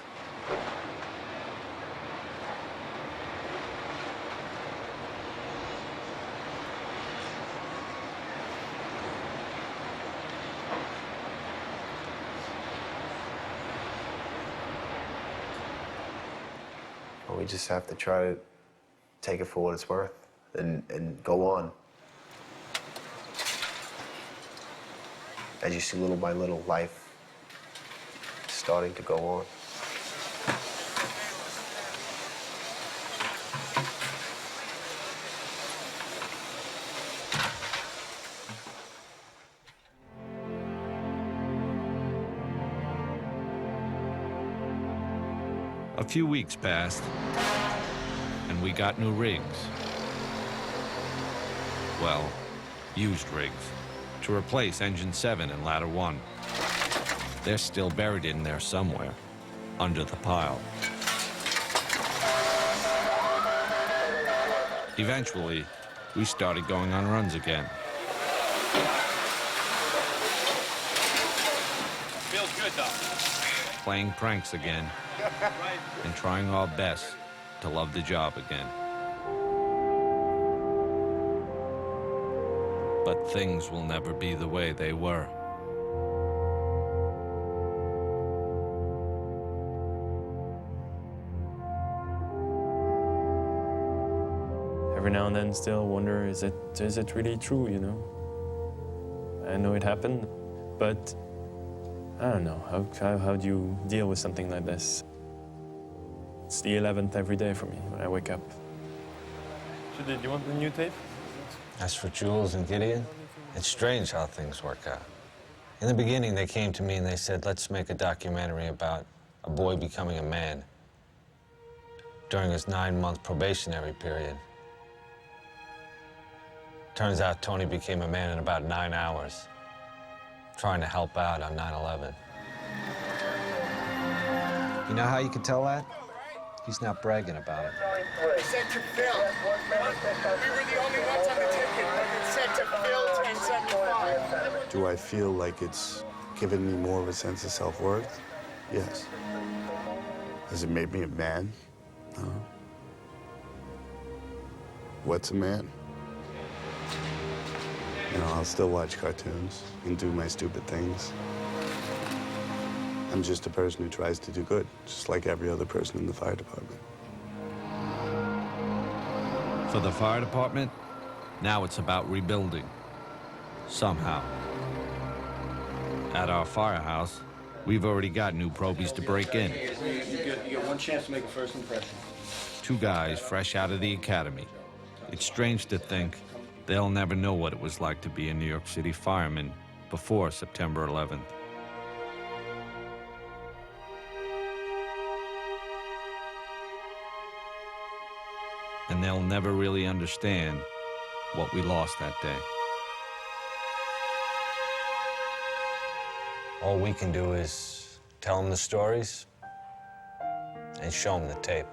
We just have to try to take it for what it's worth and go on. As you see, little by little, life is starting to go on. A few weeks passed, and we got new rigs. Well, used rigs, to replace Engine 7 and Ladder 1. They're still buried in there somewhere, under the pile. Eventually, we started going on runs again. Feels good, though. Playing pranks again, and trying our best to love the job again. But things will never be the way they were. Every now and then still wonder, is it really true, you know? I know it happened, but I don't know. How do you deal with something like this? It's the 11th every day for me when I wake up. Do you want the new tape? As for Jules and Gideon, it's strange how things work out. In the beginning, they came to me and they said, let's make a documentary about a boy becoming a man during his 9-month probationary period. Turns out Tony became a man in about 9 hours, trying to help out on 9/11. You know how you can tell that? He's not bragging about it. It said to Phil. We were the only ones on the ticket. It said to Phil 1075. Do I feel like it's given me more of a sense of self-worth? Yes. Has it made me a man? No. What's a man? You know, I'll still watch cartoons and do my stupid things. I'm just a person who tries to do good, just like every other person in the fire department. For the fire department, now it's about rebuilding. Somehow. At our firehouse, we've already got new probies to break in. You get one chance to make a first impression. 2 guys fresh out of the academy. It's strange to think they'll never know what it was like to be a New York City fireman before September 11th. And they'll never really understand what we lost that day. All we can do is tell them the stories and show them the tape.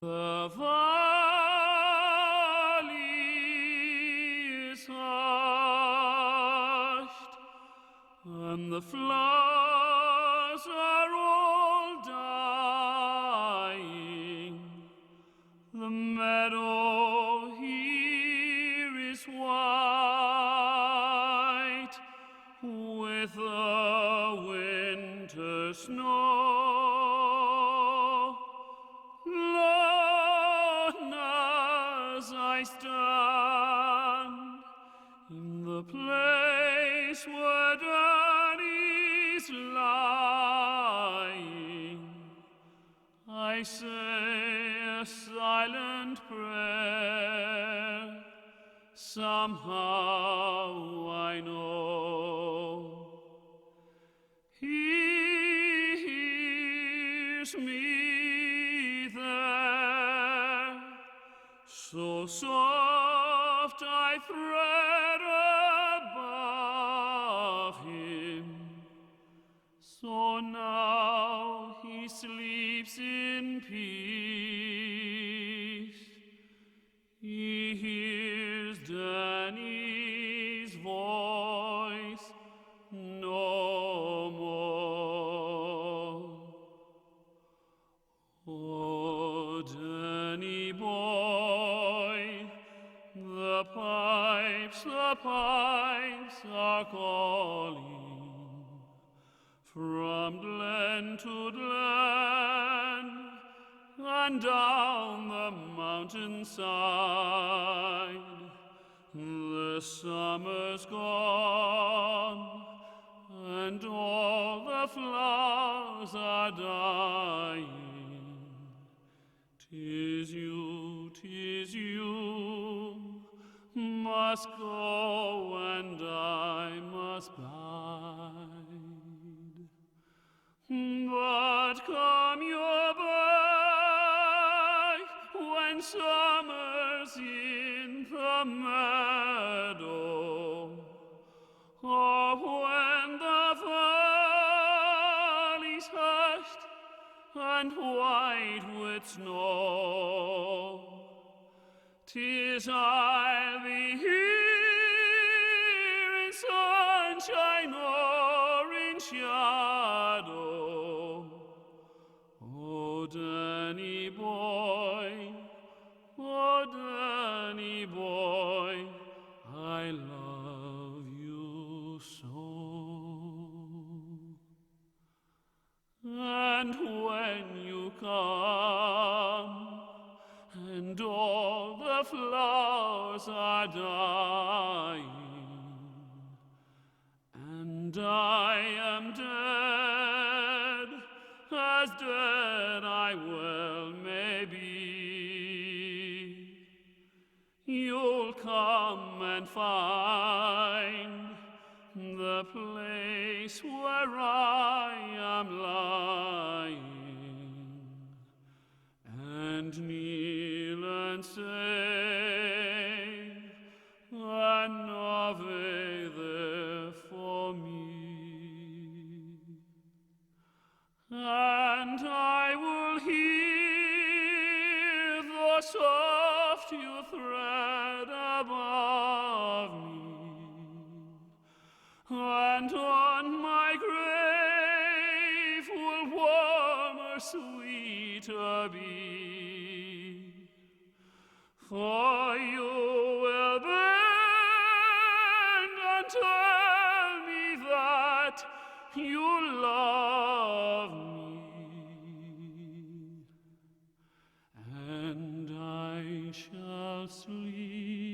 The valley is hushed, and the flowers are all dying. The meadow here is white with the winter snow. I stand in the place where Danny's lying. I say a silent prayer. Somehow I know he hears me there. So soft I thread above him, so now he sleeps in peace. He hears Danny's voice no more. Oh, Danny boy, the pipes are calling from glen to glen and down the mountainside. The summer's gone and all the flowers are dying. 'Tis you, must go and I must bide. But come you back when summer's in the meadow, or when the valley's hushed and white with snow. 'Tis I'll be here in sunshine or in shadow. Oh, Danny boy, I love you so. And when you come, and all the flowers are dying, and I am dead, as dead I well may be, you'll come and find the place where I am lying, and kneel and say an Ave there for me, and I will hear the soft you thread above me, and on my grave sweeter be. For you will bend and tell me that you love me, and I shall sleep